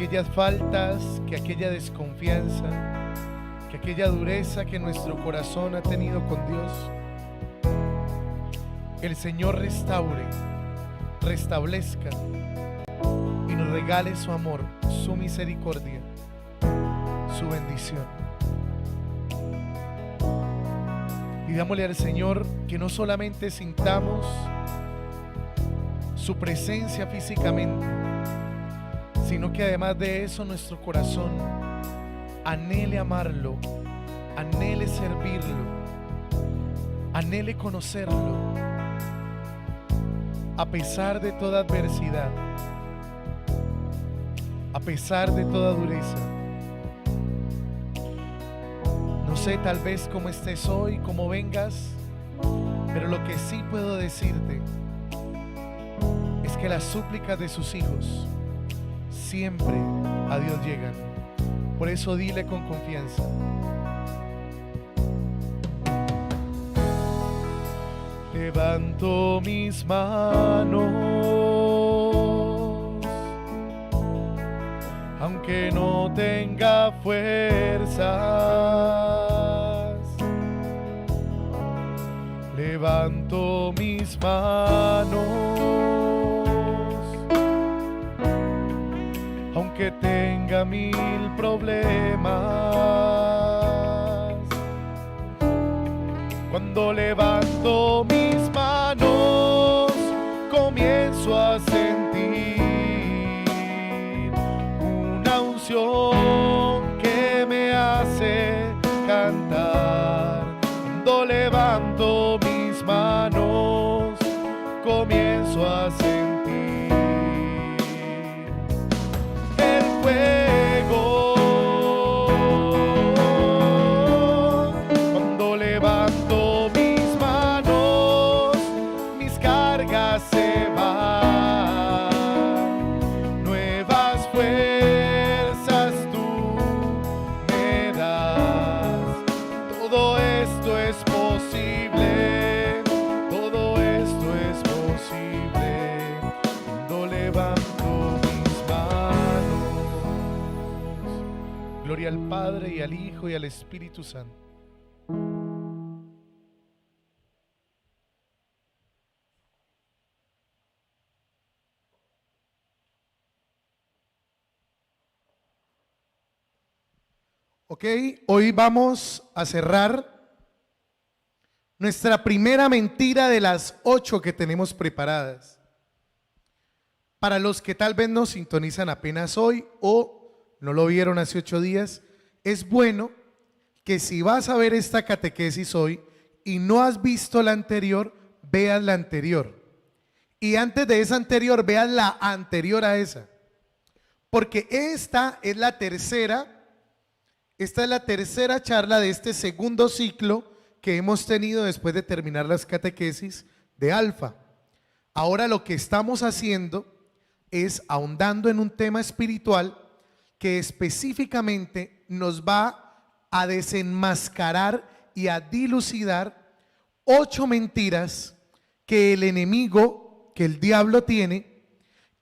aquellas faltas, que aquella desconfianza, que aquella dureza que nuestro corazón ha tenido con Dios, el Señor restaure, restablezca y nos regale su amor, su misericordia, su bendición. Pidámosle al Señor que no solamente sintamos su presencia físicamente, sino que además de eso nuestro corazón anhele amarlo, anhele servirlo, anhele conocerlo, a pesar de toda adversidad, a pesar de toda dureza. No sé tal vez cómo estés hoy, cómo vengas, pero lo que sí puedo decirte es que las súplicas de sus hijos siempre a Dios llegan. Por eso dile con confianza: levanto mis manos, aunque no tenga fuerzas. Levanto mis manos, aunque tenga mil problemas. Cuando levanto mis manos, comienzo a sentir una unción que me hace cantar. Cuando levanto mis manos, comienzo a sentir el fuego. Cuando levanto mis manos, mis cargas se van, nuevas fuerzas tú me das. Todo esto es posible, todo esto es posible cuando levanto mis manos. Gloria al Padre y al Hijo y al Espíritu Santo. Ok, hoy vamos a cerrar nuestra primera mentira de las 8 que tenemos preparadas. Para los que tal vez nos sintonizan apenas hoy o no lo vieron hace 8 días, es bueno que si vas a ver esta catequesis hoy y no has visto la anterior, veas la anterior. Y antes de esa anterior, veas la anterior a esa. Porque esta es la tercera charla de este segundo ciclo que hemos tenido después de terminar las catequesis de Alfa. Ahora lo que estamos haciendo es ahondando en un tema espiritual que específicamente nos va a desenmascarar y a dilucidar 8 mentiras que el enemigo, que el diablo tiene,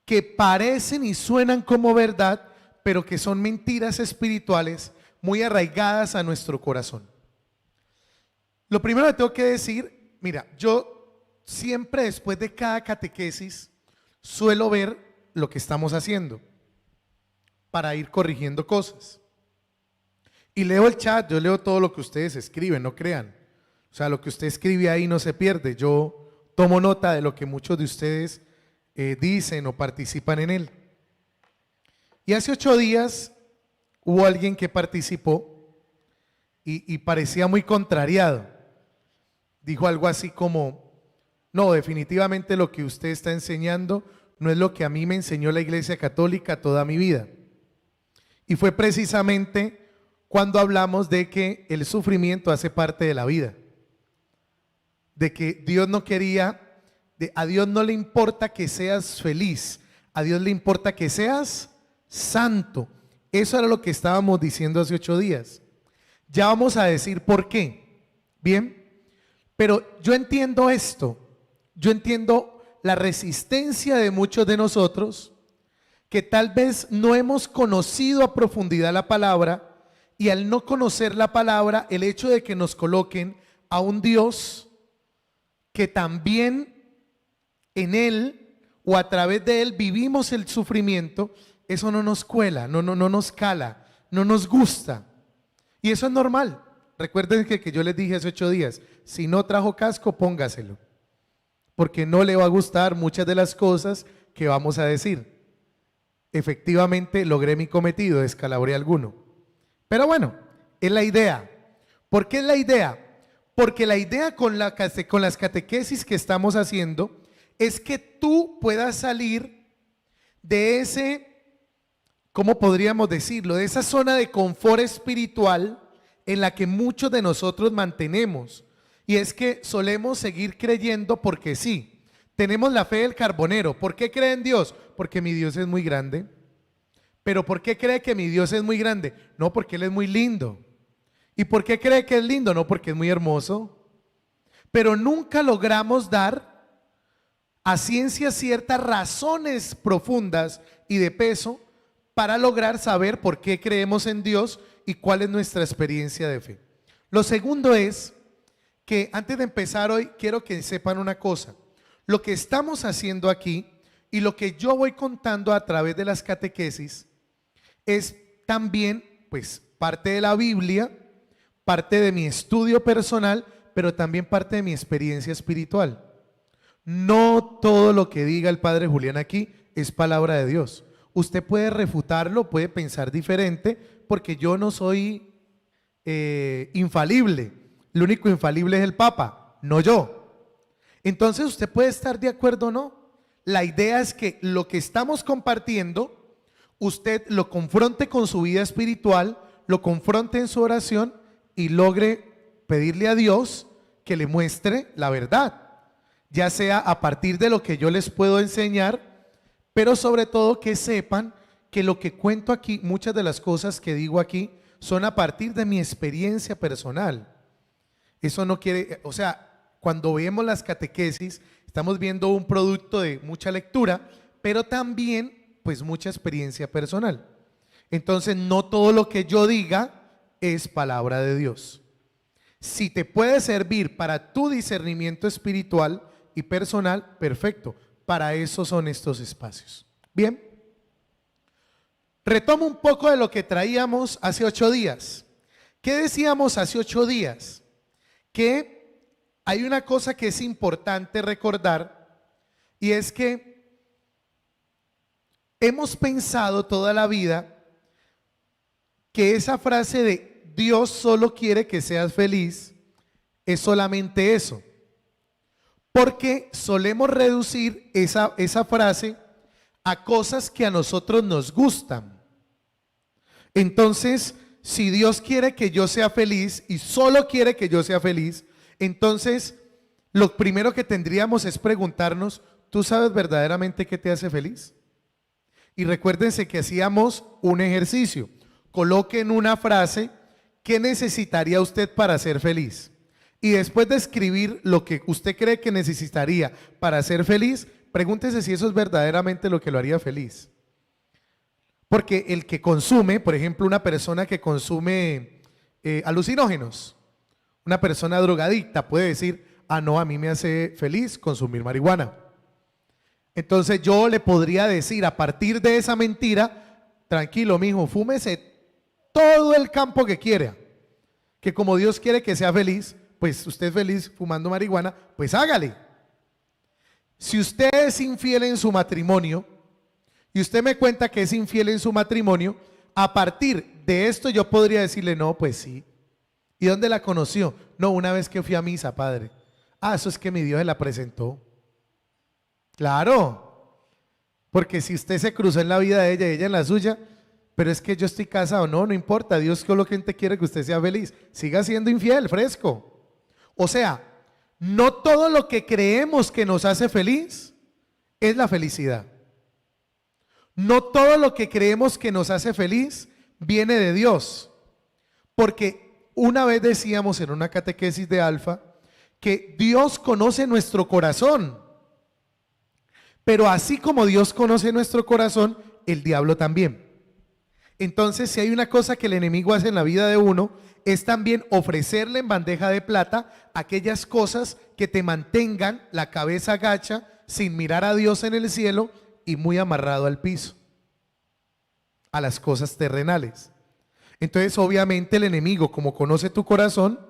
que parecen y suenan como verdad, pero que son mentiras espirituales muy arraigadas a nuestro corazón. Lo primero que tengo que decir, mira, yo siempre después de cada catequesis suelo ver lo que estamos haciendo para ir corrigiendo cosas. Y leo el chat, yo leo todo lo que ustedes escriben, no crean. O sea, lo que usted escribe ahí no se pierde. Yo tomo nota de lo que muchos de ustedes dicen o participan en él. Y hace 8 días hubo alguien que participó y parecía muy contrariado. Dijo algo así como: no, definitivamente lo que usted está enseñando no es lo que a mí me enseñó la Iglesia Católica toda mi vida. Y fue precisamente cuando hablamos de que el sufrimiento hace parte de la vida, de que Dios no quería, a Dios no le importa que seas feliz, a Dios le importa que seas santo. Eso era lo que estábamos diciendo hace 8 días. Ya vamos a decir por qué. Bien, pero yo entiendo esto, yo entiendo la resistencia de muchos de nosotros que tal vez no hemos conocido a profundidad la palabra, y al no conocer la palabra, el hecho de que nos coloquen a un Dios que también en Él o a través de Él vivimos el sufrimiento, eso no nos cuela, no nos cala, no nos gusta. Y eso es normal. Recuerden que yo les dije hace 8 días, si no trajo casco, póngaselo, porque no le va a gustar muchas de las cosas que vamos a decir. Efectivamente logré mi cometido, descalabré a alguno. Pero bueno, es la idea. ¿Por qué es la idea? Porque la idea con las catequesis que estamos haciendo es que tú puedas salir de ese, ¿cómo podríamos decirlo? De esa zona de confort espiritual en la que muchos de nosotros mantenemos. Y es que solemos seguir creyendo porque sí. Tenemos la fe del carbonero. ¿Por qué cree en Dios? Porque mi Dios es muy grande. ¿Pero por qué cree que mi Dios es muy grande? No, porque Él es muy lindo. ¿Y por qué cree que es lindo? No, porque es muy hermoso. Pero nunca logramos dar a ciencia cierta razones profundas y de peso para lograr saber por qué creemos en Dios y cuál es nuestra experiencia de fe. Lo segundo es que antes de empezar hoy quiero que sepan una cosa. Lo que estamos haciendo aquí y lo que yo voy contando a través de las catequesis es también pues parte de la Biblia, parte de mi estudio personal, pero también parte de mi experiencia espiritual. No todo lo que diga el Padre Julián aquí es palabra de Dios. Usted puede refutarlo, puede pensar diferente, porque yo no soy infalible. Lo único infalible es el Papa, no yo. Entonces usted puede estar de acuerdo o no. La idea es que lo que estamos compartiendo, usted lo confronte con su vida espiritual, lo confronte en su oración y logre pedirle a Dios que le muestre la verdad, ya sea a partir de lo que yo les puedo enseñar, pero sobre todo que sepan que lo que cuento aquí, muchas de las cosas que digo aquí, son a partir de mi experiencia personal. Eso no quiere, o sea, cuando vemos las catequesis, estamos viendo un producto de mucha lectura, pero también pues mucha experiencia personal. Entonces no todo lo que yo diga es palabra de Dios. Si te puede servir para tu discernimiento espiritual y personal, perfecto. Para eso son estos espacios. Bien. Retomo un poco de lo que traíamos hace 8 días. ¿Qué decíamos hace 8 días? Que hay una cosa que es importante recordar, y es que hemos pensado toda la vida que esa frase de Dios solo quiere que seas feliz es solamente eso, porque solemos reducir esa frase a cosas que a nosotros nos gustan. Entonces, si Dios quiere que yo sea feliz y solo quiere que yo sea feliz, entonces lo primero que tendríamos es preguntarnos, ¿tú sabes verdaderamente qué te hace feliz? Y recuérdense que hacíamos un ejercicio. Coloquen una frase, ¿qué necesitaría usted para ser feliz? Y después de escribir lo que usted cree que necesitaría para ser feliz, pregúntese si eso es verdaderamente lo que lo haría feliz. Porque el que consume, por ejemplo, una persona que consume alucinógenos, una persona drogadicta puede decir, ah no, a mí me hace feliz consumir marihuana. Entonces yo le podría decir a partir de esa mentira, tranquilo mijo, fúmese todo el campo que quiera, que como Dios quiere que sea feliz, pues usted es feliz fumando marihuana, pues hágale. Si usted es infiel en su matrimonio y usted me cuenta que es infiel en su matrimonio, a partir de esto yo podría decirle, no, pues sí. ¿Y dónde la conoció? No, una vez que fui a misa, padre. Ah, eso es que mi Dios se la presentó. Claro, porque si usted se cruzó en la vida de ella y ella en la suya, pero es que yo estoy casado, no importa, Dios solamente quiere que usted sea feliz, siga siendo infiel, fresco. O sea, no todo lo que creemos que nos hace feliz es la felicidad. No todo lo que creemos que nos hace feliz viene de Dios, porque una vez decíamos en una catequesis de Alfa que Dios conoce nuestro corazón. Pero así como Dios conoce nuestro corazón, el diablo también. Entonces, si hay una cosa que el enemigo hace en la vida de uno, es también ofrecerle en bandeja de plata aquellas cosas que te mantengan la cabeza gacha, sin mirar a Dios en el cielo y muy amarrado al piso, a las cosas terrenales. Entonces, obviamente el enemigo, como conoce tu corazón,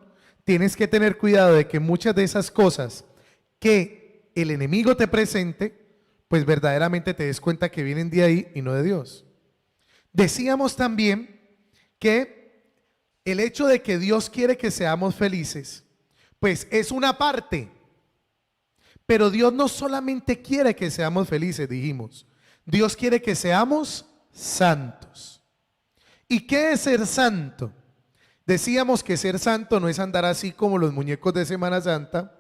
tienes que tener cuidado de que muchas de esas cosas que el enemigo te presente, pues verdaderamente te des cuenta que vienen de ahí y no de Dios. Decíamos también que el hecho de que Dios quiere que seamos felices, pues es una parte, pero Dios no solamente quiere que seamos felices, dijimos, Dios quiere que seamos santos. ¿Y qué es ser santo? Decíamos que ser santo no es andar así como los muñecos de Semana Santa.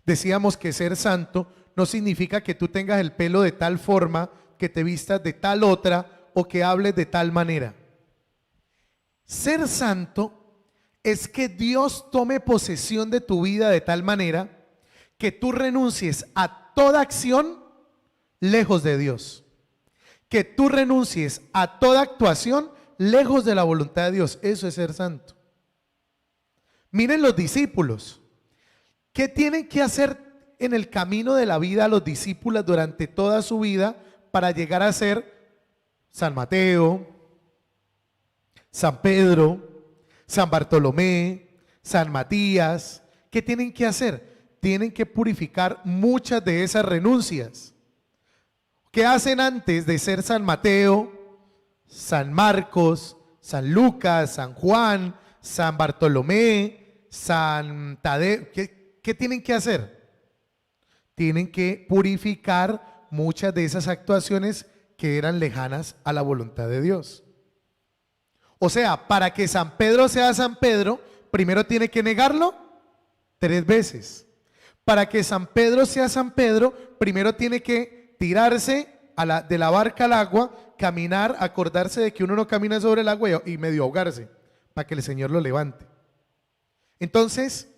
Decíamos que ser santo no significa que tú tengas el pelo de tal forma, que te vistas de tal otra o que hables de tal manera. Ser santo es que Dios tome posesión de tu vida de tal manera que tú renuncies a toda acción lejos de Dios. Que tú renuncies a toda actuación lejos de la voluntad de Dios. Eso es ser santo. Miren los discípulos. ¿Qué tienen que hacer en el camino de la vida los discípulos durante toda su vida para llegar a ser San Mateo, San Pedro, San Bartolomé, San Matías? ¿Qué tienen que hacer? Tienen que purificar muchas de esas renuncias. ¿Qué hacen antes de ser San Mateo, San Marcos, San Lucas, San Juan, San Bartolomé, San Tadeo? ¿Qué tienen que hacer? Tienen que purificar muchas de esas actuaciones que eran lejanas a la voluntad de Dios. O sea, para que San Pedro sea San Pedro, primero tiene que negarlo 3 veces. Para que San Pedro sea San Pedro, primero tiene que tirarse de la barca al agua, caminar, acordarse de que uno no camina sobre el agua y medio ahogarse, para que el Señor lo levante. Entonces,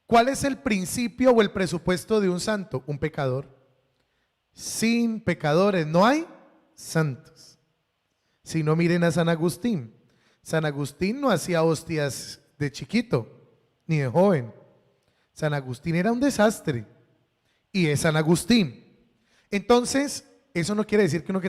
¿cuál es el principio o el presupuesto de un santo? Un pecador. Sin pecadores no hay santos. Si no, miren a San Agustín. San Agustín no hacía hostias de chiquito, ni de joven. San Agustín era un desastre. Y es San Agustín. Entonces, eso no quiere decir que uno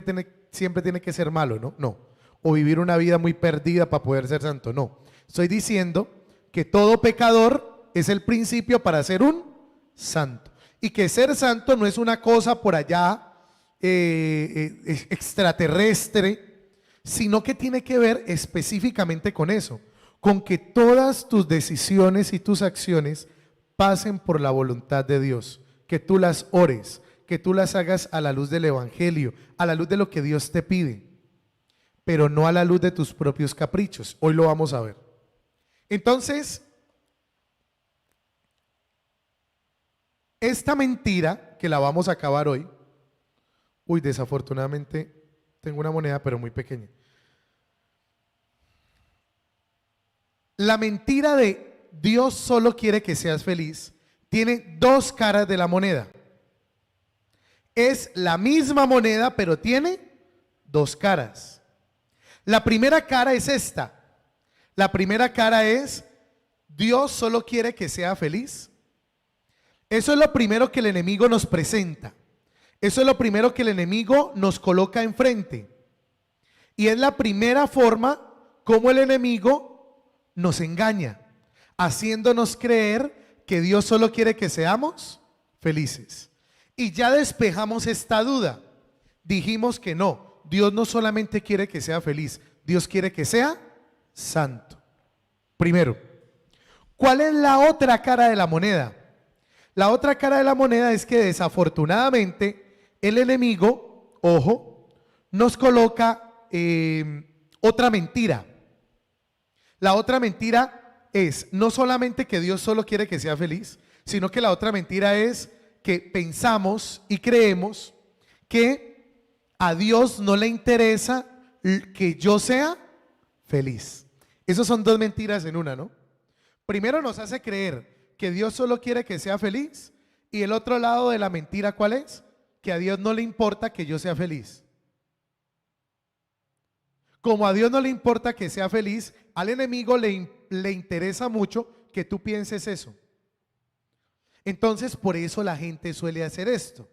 siempre tiene que ser malo, ¿no? No. O vivir una vida muy perdida para poder ser santo, no. Estoy diciendo que todo pecador es el principio para ser un santo. Y que ser santo no es una cosa por allá extraterrestre, sino que tiene que ver específicamente con eso, con que todas tus decisiones y tus acciones pasen por la voluntad de Dios, que tú las ores, que tú las hagas a la luz del Evangelio, a la luz de lo que Dios te pide, pero no a la luz de tus propios caprichos. Hoy lo vamos a ver. Entonces, esta mentira que la vamos a acabar hoy, desafortunadamente tengo una moneda pero muy pequeña. La mentira de Dios solo quiere que seas feliz tiene 2 caras de la moneda. Es la misma moneda pero tiene 2 caras. La primera cara es esta. La primera cara es: Dios solo quiere que sea feliz. Eso es lo primero que el enemigo nos presenta. Eso es lo primero que el enemigo nos coloca enfrente. Y es la primera forma como el enemigo nos engaña, haciéndonos creer que Dios solo quiere que seamos felices. Y ya despejamos esta duda. Dijimos que no, Dios no solamente quiere que sea feliz, Dios quiere que sea santo. Primero, ¿cuál es la otra cara de la moneda? La otra cara de la moneda es que desafortunadamente el enemigo, ojo, nos coloca otra mentira. La otra mentira es no solamente que Dios solo quiere que sea feliz, sino que la otra mentira es que pensamos y creemos que a Dios no le interesa que yo sea feliz. Esas son 2 mentiras en una, ¿no? Primero nos hace creer que Dios solo quiere que sea feliz, y el otro lado de la mentira, ¿cuál es? Que a Dios no le importa que yo sea feliz. como a Dios no le importa que sea feliz, al enemigo le interesa mucho que tú pienses eso. Entonces, por eso la gente suele hacer esto.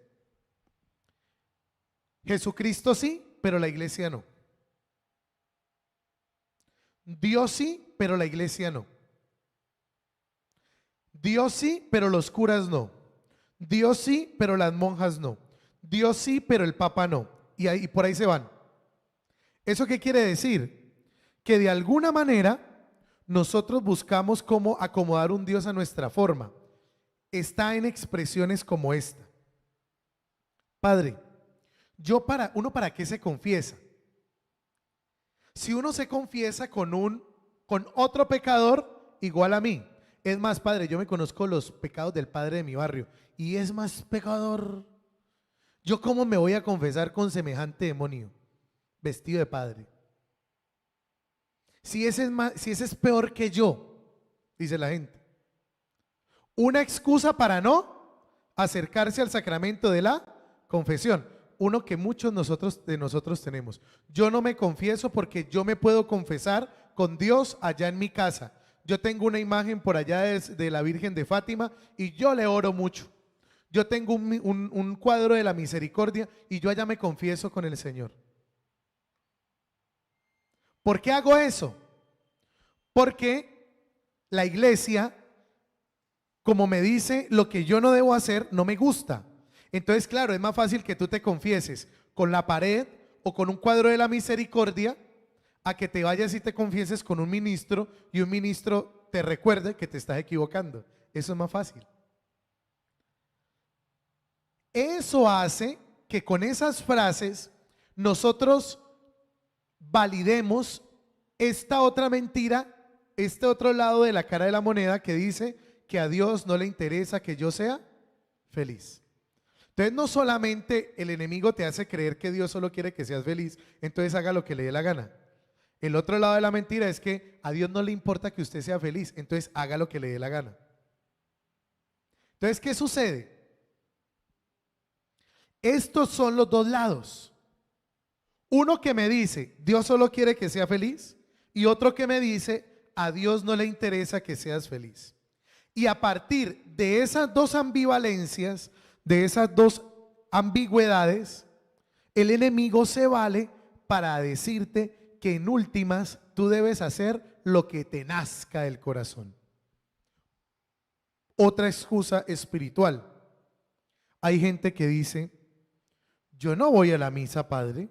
Jesucristo sí, pero la iglesia no. Dios sí, pero la iglesia no. Dios sí, pero los curas no. Dios sí, pero las monjas no. Dios sí, pero el papa no. Y por ahí se van. ¿Eso qué quiere decir? Que de alguna manera nosotros buscamos cómo acomodar un Dios a nuestra forma. Está en expresiones como esta. Padre, ¿uno para qué se confiesa? Si uno se confiesa con otro pecador igual a mí. Es más, Padre, yo me conozco los pecados del padre de mi barrio y es más pecador. ¿Yo cómo me voy a confesar con semejante demonio vestido de padre? Si ese es peor que yo, dice la gente. Una excusa para no acercarse al sacramento de la confesión. Uno que muchos de nosotros tenemos. Yo no me confieso porque yo me puedo confesar con Dios allá en mi casa. Yo tengo una imagen por allá de la Virgen de Fátima y yo le oro mucho. Yo tengo un cuadro de la misericordia y yo allá me confieso con el Señor. ¿Por qué hago eso? Porque la iglesia, como me dice lo que yo no debo hacer, no me gusta. Entonces, claro, es más fácil que tú te confieses con la pared o con un cuadro de la misericordia a que te vayas y te confieses con un ministro y un ministro te recuerde que te estás equivocando. Eso es más fácil. Eso hace que con esas frases nosotros validemos esta otra mentira, este otro lado de la cara de la moneda que dice que a Dios no le interesa que yo sea feliz. Entonces no solamente el enemigo te hace creer que Dios solo quiere que seas feliz, entonces haga lo que le dé la gana. El otro lado de la mentira es que a Dios no le importa que usted sea feliz, entonces haga lo que le dé la gana. Entonces, ¿qué sucede? Estos son los dos lados. Uno que me dice, Dios solo quiere que sea feliz, y otro que me dice, a Dios no le interesa que seas feliz. Y a partir de esas dos ambivalencias, de esas dos ambigüedades, el enemigo se vale para decirte que en últimas tú debes hacer lo que te nazca del corazón. Otra excusa espiritual. Hay gente que dice, yo no voy a la misa, padre.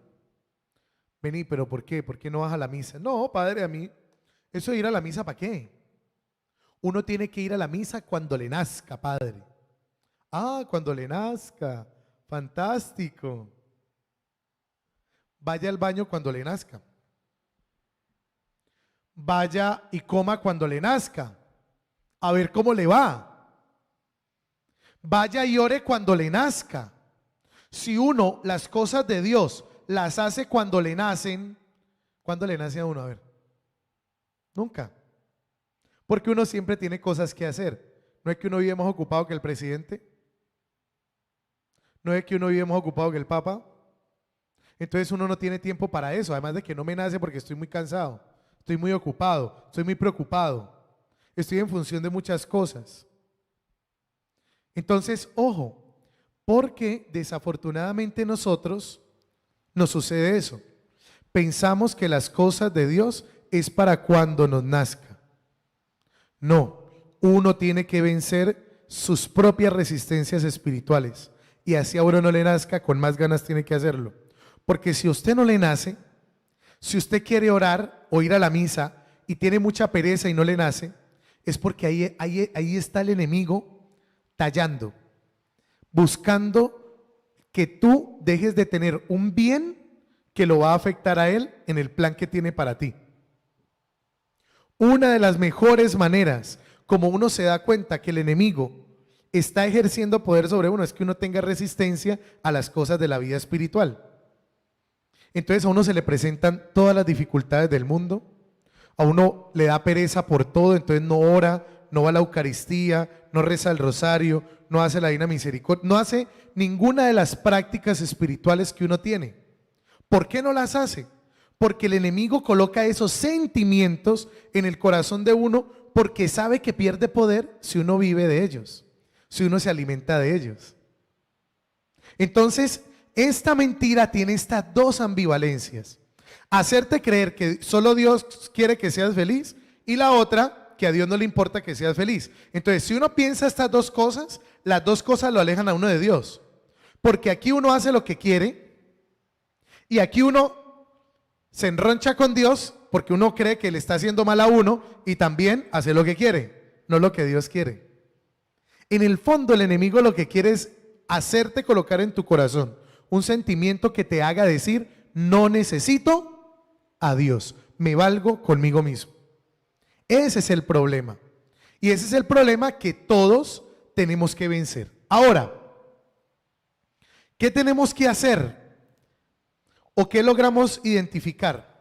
Vení, pero ¿por qué? ¿Por qué no vas a la misa? No, padre, a mí, eso de ir a la misa, ¿para qué? Uno tiene que ir a la misa cuando le nazca, padre. Ah, cuando le nazca, fantástico. Vaya al baño cuando le nazca. Vaya y coma cuando le nazca. A ver cómo le va. Vaya y ore cuando le nazca. Si uno las cosas de Dios las hace cuando le nacen, ¿cuándo le nace a uno? A ver. Nunca. Porque uno siempre tiene cosas que hacer. ¿No es que uno vive más ocupado que el presidente? ¿No es que uno vive más ocupado que el papa? Entonces uno no tiene tiempo para eso. Además de que no me nace porque estoy muy cansado. Estoy muy ocupado. Estoy muy preocupado. Estoy en función de muchas cosas. Entonces, ojo. Porque desafortunadamente nosotros nos sucede eso. Pensamos que las cosas de Dios es para cuando nos nazca. No, uno tiene que vencer sus propias resistencias espirituales. Y así a uno no le nazca, con más ganas tiene que hacerlo. Porque si a usted no le nace, si usted quiere orar o ir a la misa y tiene mucha pereza y no le nace, es porque ahí está el enemigo tallando, buscando que tú dejes de tener un bien que lo va a afectar a él en el plan que tiene para ti. Una de las mejores maneras como uno se da cuenta que el enemigo está ejerciendo poder sobre uno es que uno tenga resistencia a las cosas de la vida espiritual. Entonces a uno se le presentan todas las dificultades del mundo, a uno le da pereza por todo, entonces no ora, no va a la Eucaristía, no reza el rosario, no hace la Divina Misericordia, no hace ninguna de las prácticas espirituales que uno tiene. ¿Por qué no las hace? porque el enemigo coloca esos sentimientos en el corazón de uno porque sabe que pierde poder si uno vive de ellos, si uno se alimenta de ellos. Entonces, esta mentira tiene estas dos ambivalencias: hacerte creer que solo Dios quiere que seas feliz, y la otra, que a Dios no le importa que seas feliz. Entonces, si uno piensa estas dos cosas, las dos cosas lo alejan a uno de Dios, porque aquí uno hace lo que quiere y aquí uno se enroncha con Dios porque uno cree que le está haciendo mal a uno, y también hace lo que quiere, no lo que Dios quiere. En el fondo, el enemigo lo que quiere es hacerte colocar en tu corazón un sentimiento que te haga decir: no necesito a Dios, me valgo conmigo mismo. Ese es el problema, y ese es el problema que todos tenemos que vencer. Ahora, ¿qué tenemos que hacer? ¿O qué logramos identificar?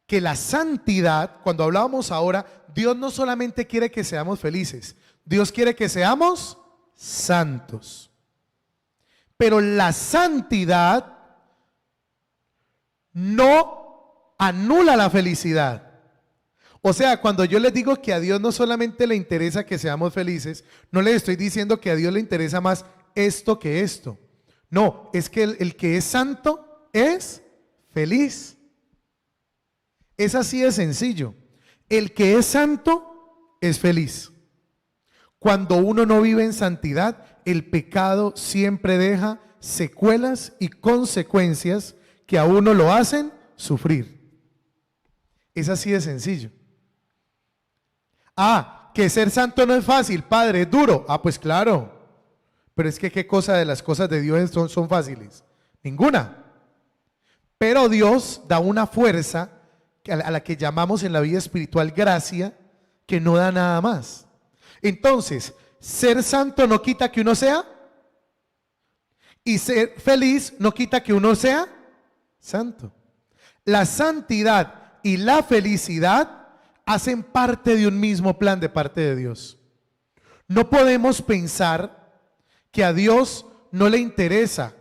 Que la santidad, cuando hablábamos ahora, Dios no solamente quiere que seamos felices, Dios quiere que seamos santos. Pero la santidad no anula la felicidad. O sea, cuando yo les digo que a Dios no solamente le interesa que seamos felices, no les estoy diciendo que a Dios le interesa más esto que esto. No, es que el que es santo es feliz. Es así de sencillo. El que es santo es feliz. Cuando uno no vive en santidad, el pecado siempre deja secuelas y consecuencias que a uno lo hacen sufrir. Es así de sencillo. Que ser santo no es fácil, padre, es duro. Pues claro. Pero es que ¿qué cosa de las cosas de Dios son fáciles? Ninguna. Pero Dios da una fuerza a la que llamamos en la vida espiritual gracia, que no da nada más. Entonces, ser santo no quita que uno sea, y ser feliz no quita que uno sea santo. La santidad y la felicidad hacen parte de un mismo plan de parte de Dios. No podemos pensar que a Dios no le interesa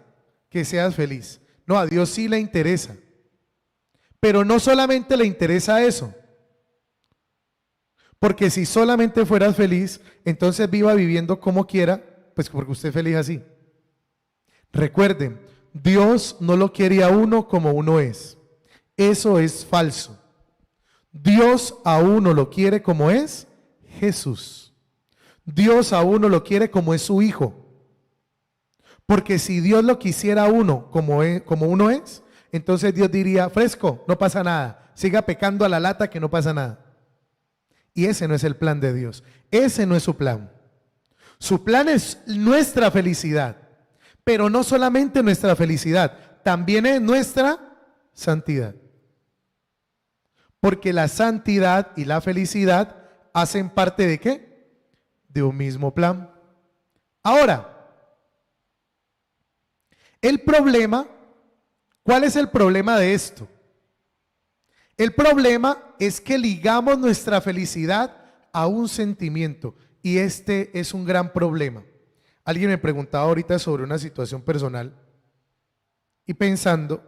que seas feliz. No, a Dios sí le interesa. Pero no solamente le interesa eso. Porque si solamente fueras feliz, entonces viva viviendo como quiera, pues porque usted es feliz así. Recuerden, Dios no lo quiere a uno como uno es. Eso es falso. Dios a uno lo quiere como es Jesús. Dios a uno lo quiere como es su Hijo. Porque si Dios lo quisiera a uno como uno es, entonces Dios diría: fresco, no pasa nada, siga pecando a la lata que no pasa nada. Y ese no es el plan de Dios, ese no es su plan. Su plan es nuestra felicidad, pero no solamente nuestra felicidad, también es nuestra santidad. Porque la santidad y la felicidad hacen parte ¿de qué? De un mismo plan. Ahora, el problema, ¿cuál es el problema de esto? El problema es que ligamos nuestra felicidad a un sentimiento, y este es un gran problema. Alguien me preguntaba ahorita sobre una situación personal y pensaba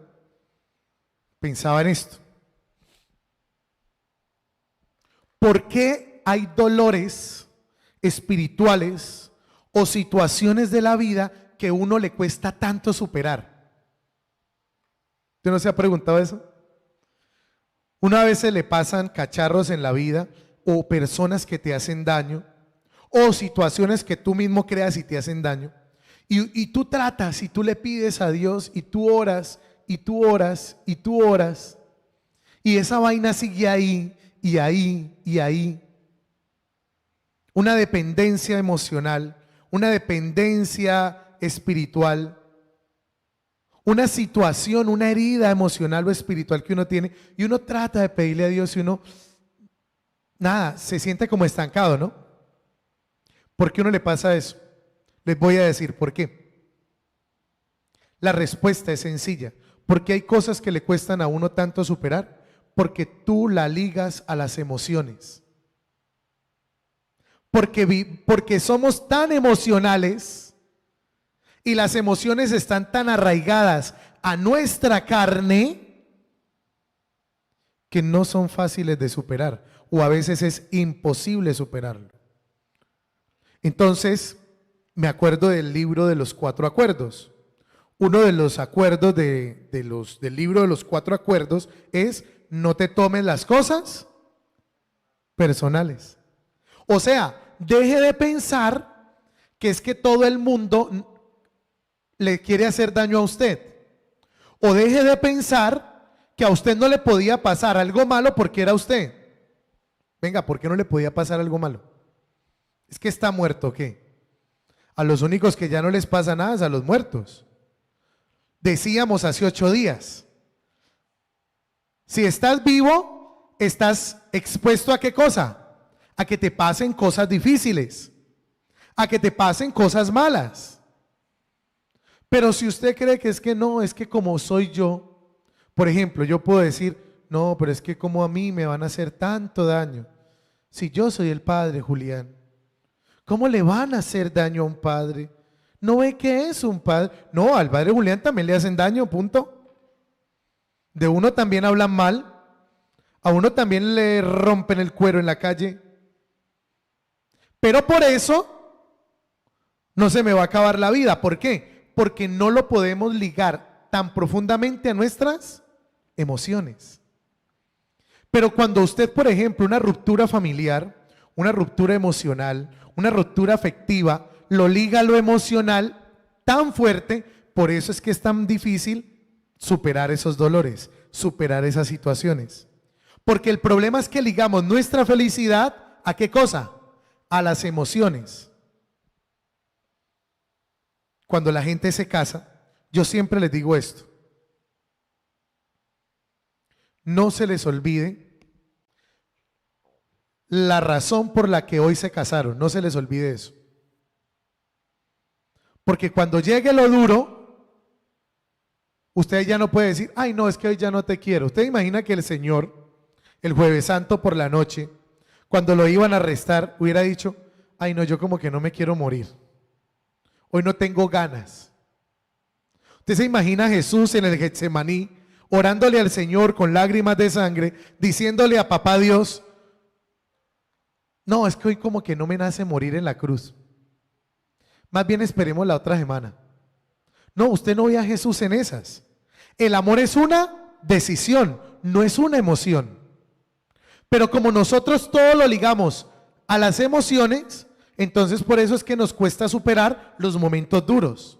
en esto. ¿Por qué hay dolores espirituales o situaciones de la vida que a uno le cuesta tanto superar? ¿Usted no se ha preguntado eso? Una vez se le pasan cacharros en la vida, o personas que te hacen daño, o situaciones que tú mismo creas y te hacen daño, y tú tratas y tú le pides a Dios y tú oras y tú oras y tú oras, y esa vaina sigue ahí y ahí y ahí. Una dependencia emocional, una dependencia espiritual, una situación, una herida emocional o espiritual que uno tiene, y uno trata de pedirle a Dios y uno, nada, se siente como estancado, ¿no? ¿Por qué a uno le pasa eso? Les voy a decir por qué. La respuesta es sencilla: porque hay cosas que le cuestan a uno tanto superar, porque tú la ligas a las emociones. Porque somos tan emocionales, y las emociones están tan arraigadas a nuestra carne que no son fáciles de superar, o a veces es imposible superarlo. Entonces, me acuerdo del libro de los 4 acuerdos. Uno de los acuerdos del libro de los 4 acuerdos es: no te tomes las cosas personales. O sea, deje de pensar que es que todo el mundo le quiere hacer daño a usted. O deje de pensar que a usted no le podía pasar algo malo porque era usted. Venga, ¿por qué no le podía pasar algo malo? ¿Es que está muerto o qué? A los únicos que ya no les pasa nada es a los muertos. Decíamos hace 8 días, si estás vivo, estás expuesto a ¿qué cosa? A que te pasen cosas difíciles, a que te pasen cosas malas. Pero si usted cree que es que no, es que como soy yo, por ejemplo, yo puedo decir, no, pero es que como a mí me van a hacer tanto daño. Si yo soy el padre Julián, ¿cómo le van a hacer daño a un padre? ¿No ve que es un padre? No, al padre Julián también le hacen daño, punto. De uno también hablan mal, a uno también le rompen el cuero en la calle. Pero por eso no se me va a acabar la vida. ¿Por qué? Porque no lo podemos ligar tan profundamente a nuestras emociones. Pero cuando usted, por ejemplo, una ruptura familiar, una ruptura emocional, una ruptura afectiva, lo liga a lo emocional tan fuerte, por eso es que es tan difícil superar esos dolores, superar esas situaciones. Porque el problema es que ligamos nuestra felicidad ¿a qué cosa? A las emociones. Cuando la gente se casa, yo siempre les digo esto: no se les olvide la razón por la que hoy se casaron, no se les olvide eso. Porque cuando llegue lo duro, usted ya no puede decir, ay no, es que hoy ya no te quiero. Usted imagina que el Señor, el Jueves Santo por la noche, cuando lo iban a arrestar, hubiera dicho, ay no, yo como que no me quiero morir. Hoy no tengo ganas. Usted se imagina a Jesús en el Getsemaní, orándole al Señor con lágrimas de sangre, diciéndole a papá Dios, no, es que hoy como que no me nace morir en la cruz. Más bien esperemos la otra semana. No, usted no ve a Jesús en esas. El amor es una decisión, no es una emoción. Pero como nosotros todo lo ligamos a las emociones, entonces por eso es que nos cuesta superar los momentos duros.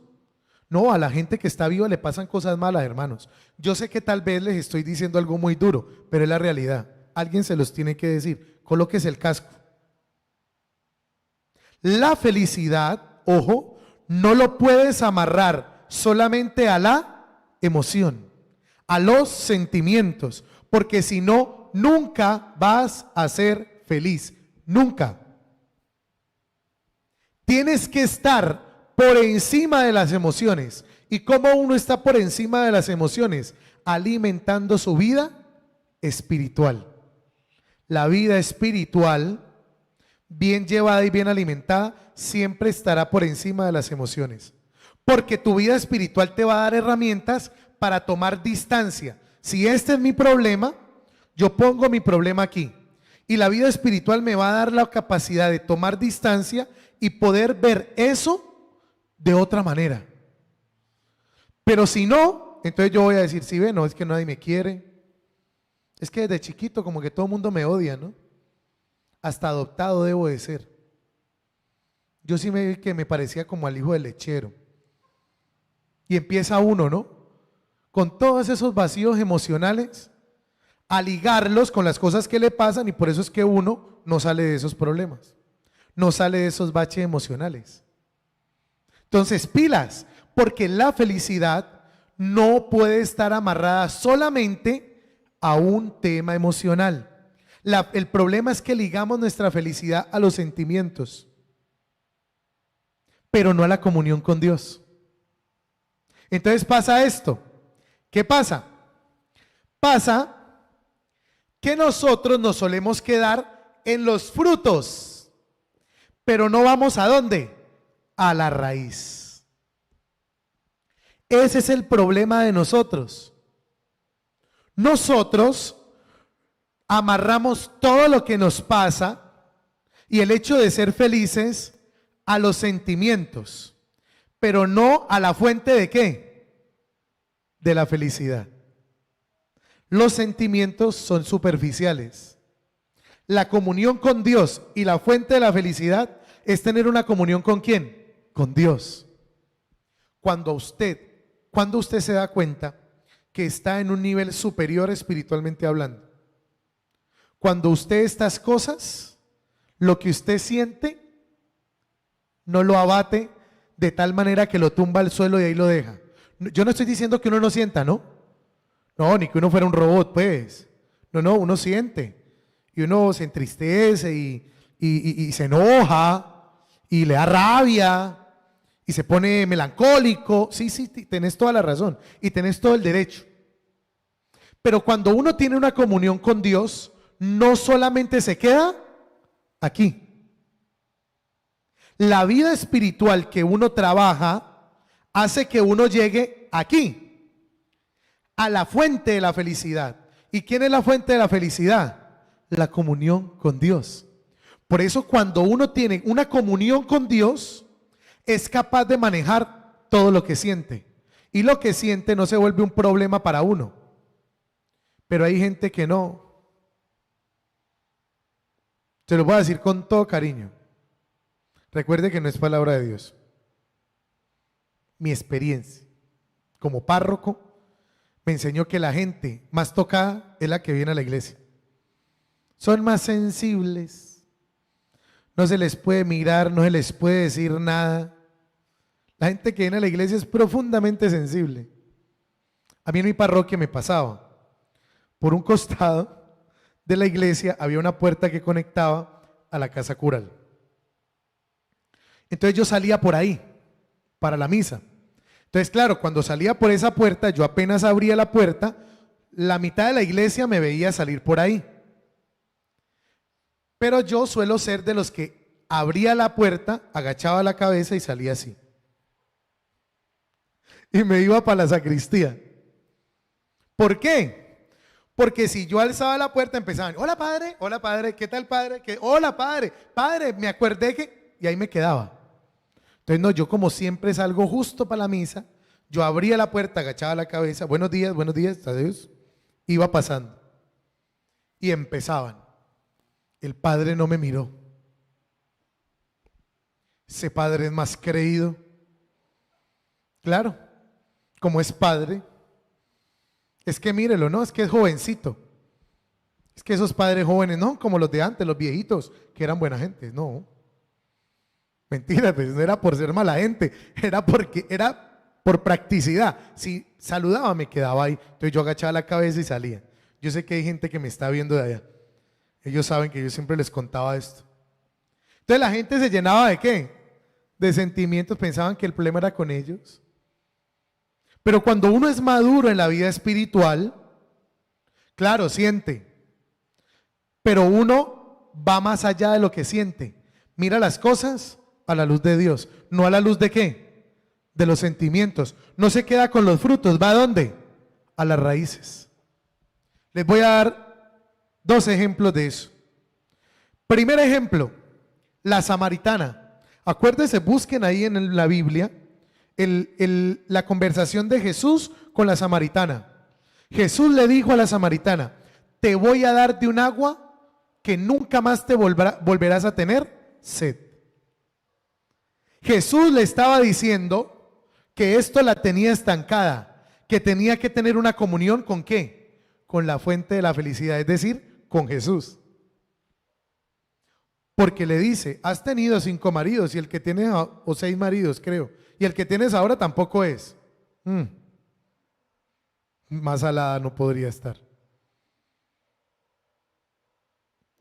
No, a la gente que está viva le pasan cosas malas, hermanos. Yo sé que tal vez les estoy diciendo algo muy duro, pero es la realidad. Alguien se los tiene que decir. Colóquese el casco. La felicidad, ojo, no lo puedes amarrar solamente a la emoción, a los sentimientos, porque si no, nunca vas a ser feliz, nunca. Tienes que estar por encima de las emociones. ¿Y cómo uno está por encima de las emociones? Alimentando su vida espiritual. La vida espiritual, bien llevada y bien alimentada, siempre estará por encima de las emociones. Porque tu vida espiritual te va a dar herramientas para tomar distancia. Si este es mi problema, yo pongo mi problema aquí. Y la vida espiritual me va a dar la capacidad de tomar distancia y poder ver eso de otra manera. Pero si no, entonces yo voy a decir, si ve, no, es que nadie me quiere. Es que desde chiquito como que todo el mundo me odia, ¿no? Hasta adoptado debo de ser. Yo sí me vi que me parecía como al hijo del lechero. Y empieza uno, ¿no? Con todos esos vacíos emocionales, a ligarlos con las cosas que le pasan, y por eso es que uno no sale de esos problemas, no sale de esos baches emocionales. Entonces, pilas, porque la felicidad no puede estar amarrada solamente a un tema emocional. El problema es que ligamos nuestra felicidad a los sentimientos, pero no a la comunión con Dios. Entonces pasa esto. ¿Qué pasa? Pasa que nosotros nos solemos quedar en los frutos, pero no vamos ¿a dónde? A la raíz. Ese es el problema de nosotros. Nosotros amarramos todo lo que nos pasa y el hecho de ser felices a los sentimientos, pero no a la fuente de ¿qué? De la felicidad. Los sentimientos son superficiales. La comunión con Dios y la fuente de la felicidad es tener una comunión ¿con quién? Con Dios. Cuando usted se da cuenta que está en un nivel superior espiritualmente hablando, cuando usted estas cosas, lo que usted siente, no lo abate de tal manera que lo tumba al suelo y ahí lo deja. Yo no estoy diciendo que uno no sienta, ¿no? No, ni que uno fuera un robot, pues. No, uno siente. Y uno se entristece y se enoja y le da rabia y se pone melancólico. Sí, tenés toda la razón y tenés todo el derecho. Pero cuando uno tiene una comunión con Dios, no solamente se queda aquí. La vida espiritual que uno trabaja hace que uno llegue aquí, a la fuente de la felicidad. ¿Y quién es la fuente de la felicidad? La comunión con Dios. Por eso cuando uno tiene una comunión con Dios, es capaz de manejar todo lo que siente. Y lo que siente no se vuelve un problema para uno. Pero hay gente que no. Se lo voy a decir con todo cariño. Recuerde que no es palabra de Dios. Mi experiencia como párroco me enseñó que la gente más tocada es la que viene a la iglesia. Son más sensibles. No se les puede mirar, no se les puede decir nada. La gente que viene a la iglesia es profundamente sensible. A mí en mi parroquia me pasaba. Por un costado de la iglesia había una puerta que conectaba a la casa cural. Entonces yo salía por ahí para la misa. Entonces claro, cuando salía por esa puerta, yo apenas abría la puerta, la mitad de la iglesia me veía salir por ahí. Pero yo suelo ser de los que abría la puerta, agachaba la cabeza y salía así. Y me iba para la sacristía. ¿Por qué? Porque si yo alzaba la puerta empezaban, hola padre, ¿qué tal padre? Hola padre, me acordé que... Y ahí me quedaba. Entonces no, yo como siempre salgo justo para la misa, yo abría la puerta, agachaba la cabeza, buenos días, adiós, iba pasando. Y empezaban. El padre no me miró. Ese padre es más creído. Claro, como es padre. Es que mírelo, ¿no? Es que es jovencito. Es que esos padres jóvenes, no, como los de antes, los viejitos, que eran buena gente, no. Mentira, pues no era por ser mala gente, era porque era por practicidad. Si saludaba me quedaba ahí, entonces yo agachaba la cabeza y salía. Yo sé que hay gente que me está viendo de allá. Ellos saben que yo siempre les contaba esto. Entonces la gente se llenaba ¿de qué? De sentimientos, pensaban que el problema era con ellos. Pero cuando uno es maduro en la vida espiritual, claro, siente. Pero uno va más allá de lo que siente. Mira las cosas a la luz de Dios, no a la luz de ¿qué? De los sentimientos. No se queda con los frutos, ¿va a dónde? A las raíces. Les voy a dar 2 ejemplos de eso. Primer ejemplo, la samaritana. Acuérdense, busquen ahí en la Biblia la conversación de Jesús con la samaritana. Jesús le dijo a la samaritana, te voy a dar de un agua que nunca más te volverás a tener sed. Jesús le estaba diciendo que esto la tenía estancada, que tenía que tener una comunión ¿con qué? Con la fuente de la felicidad, es decir, con Jesús. Porque le dice, has tenido 5 maridos y el que tienes, o 6 maridos creo, y el que tienes ahora tampoco es. Más salada no podría estar.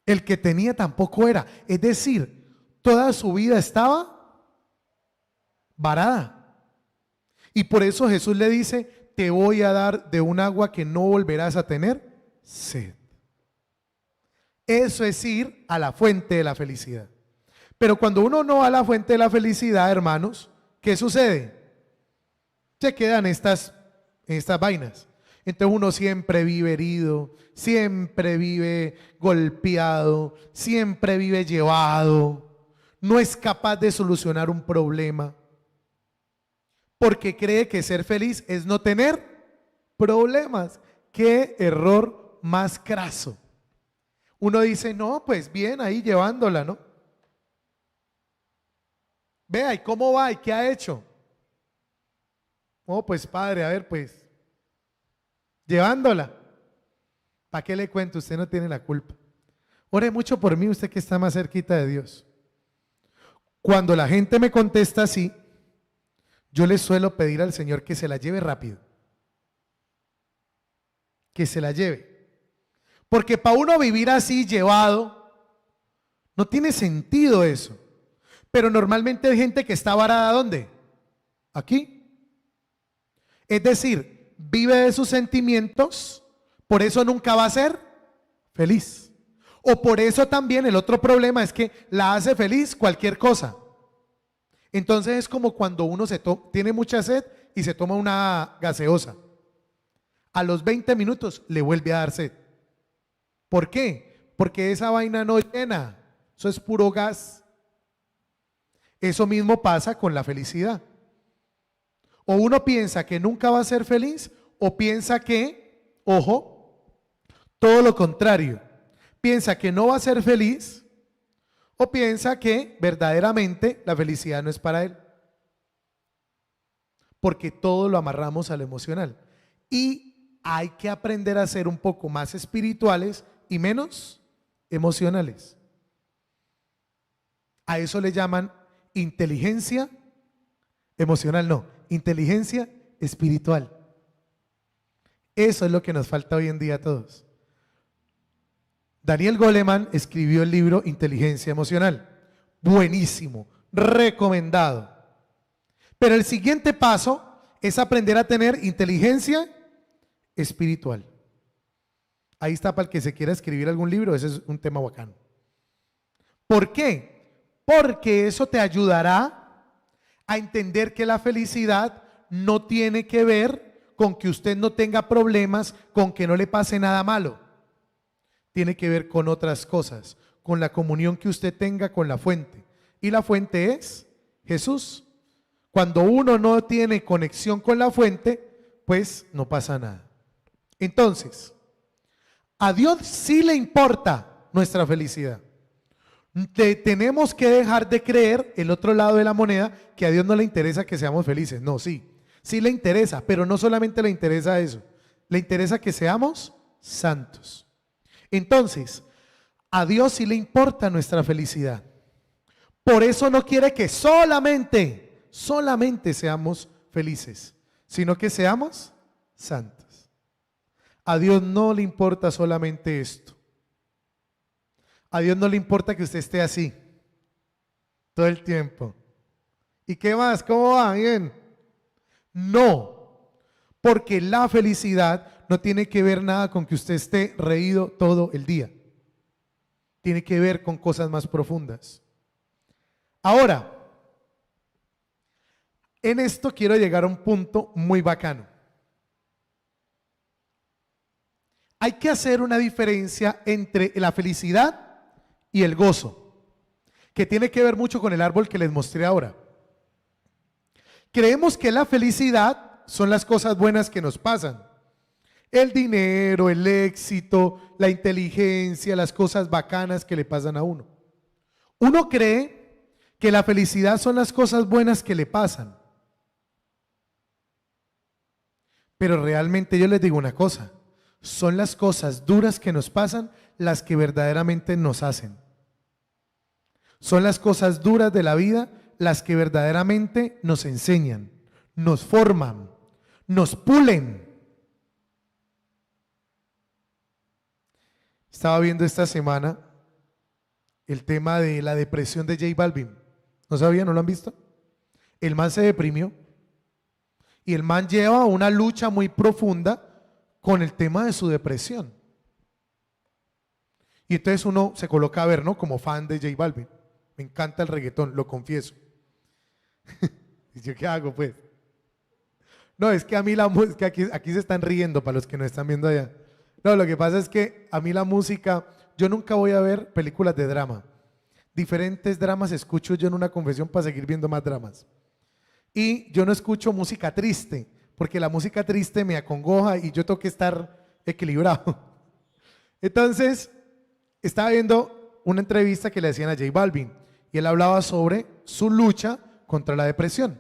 El que tenía tampoco era, es decir, toda su vida estaba varada. Y por eso Jesús le dice, te voy a dar de un agua que no volverás a tener sed. Eso es ir a la fuente de la felicidad. Pero cuando uno no va a la fuente de la felicidad, hermanos, ¿qué sucede? se quedan estas vainas. Entonces uno siempre vive herido, siempre vive golpeado, siempre vive llevado, no es capaz de solucionar un problema, porque cree que ser feliz es no tener problemas. ¡Qué error más craso! Uno dice, no, pues bien, ahí llevándola, ¿no? Vea, ¿y cómo va? ¿Y qué ha hecho? Oh, pues padre, a ver, pues, llevándola. ¿Para qué le cuento? Usted no tiene la culpa. Ore mucho por mí, usted que está más cerquita de Dios. Cuando la gente me contesta así, yo le suelo pedir al Señor que se la lleve rápido. Que se la lleve. Porque para uno vivir así llevado, no tiene sentido eso. Pero normalmente hay gente que está varada ¿dónde? Aquí. Es decir, vive de sus sentimientos, por eso nunca va a ser feliz. O por eso también el otro problema es que la hace feliz cualquier cosa. Entonces es como cuando uno tiene mucha sed y se toma una gaseosa. A los 20 minutos le vuelve a dar sed. ¿Por qué? Porque esa vaina no llena, eso es puro gas. Eso mismo pasa con la felicidad. O uno piensa que nunca va a ser feliz, o piensa que, ojo, todo lo contrario, piensa que no va a ser feliz, o piensa que verdaderamente la felicidad no es para él. Porque todo lo amarramos a lo emocional. Y hay que aprender a ser un poco más espirituales y menos emocionales. A eso le llaman inteligencia emocional, no, inteligencia espiritual. Eso es lo que nos falta hoy en día a todos. Daniel Goleman escribió el libro Inteligencia Emocional. Buenísimo, recomendado. Pero el siguiente paso es aprender a tener inteligencia espiritual. Ahí está para el que se quiera escribir algún libro, ese es un tema bacano. ¿Por qué? Porque eso te ayudará a entender que la felicidad no tiene que ver con que usted no tenga problemas, con que no le pase nada malo. Tiene que ver con otras cosas, con la comunión que usted tenga con la fuente. Y la fuente es Jesús. Cuando uno no tiene conexión con la fuente, pues no pasa nada. Entonces, a Dios sí le importa nuestra felicidad. Tenemos que dejar de creer el otro lado de la moneda, que a Dios no le interesa que seamos felices. No, sí le interesa, pero no solamente le interesa eso, le interesa que seamos santos. Entonces, a Dios sí le importa nuestra felicidad. Por eso no quiere que solamente seamos felices, sino que seamos santos. A Dios no le importa solamente esto. A Dios no le importa que usted esté así todo el tiempo. ¿Y qué más? ¿Cómo va? Bien. No, porque la felicidad no tiene que ver nada con que usted esté reído todo el día. Tiene que ver con cosas más profundas. Ahora, en esto quiero llegar a un punto muy bacano. Hay que hacer una diferencia entre la felicidad y el gozo, que tiene que ver mucho con el árbol que les mostré ahora. Creemos que la felicidad son las cosas buenas que nos pasan. El dinero, el éxito, la inteligencia, las cosas bacanas que le pasan a uno. Uno cree que la felicidad son las cosas buenas que le pasan. Pero realmente yo les digo una cosa. Son las cosas duras que nos pasan las que verdaderamente nos hacen. Son las cosas duras de la vida las que verdaderamente nos enseñan, nos forman, nos pulen. Estaba viendo esta semana el tema de la depresión de J Balvin. ¿No sabían? ¿No lo han visto? El man se deprimió y el man lleva una lucha muy profunda con el tema de su depresión. Y entonces uno se coloca a ver, ¿no? Como fan de J Balvin. Me encanta el reggaetón, lo confieso. ¿Y yo qué hago, pues? No, es que a mí la música, aquí se están riendo para los que no están viendo allá. No, lo que pasa es que a mí la música, yo nunca voy a ver películas de drama. Diferentes dramas escucho yo en una confesión para seguir viendo más dramas. Y yo no escucho música triste, porque la música triste me acongoja y yo tengo que estar equilibrado. Entonces, estaba viendo una entrevista que le hacían a J Balvin y él hablaba sobre su lucha contra la depresión.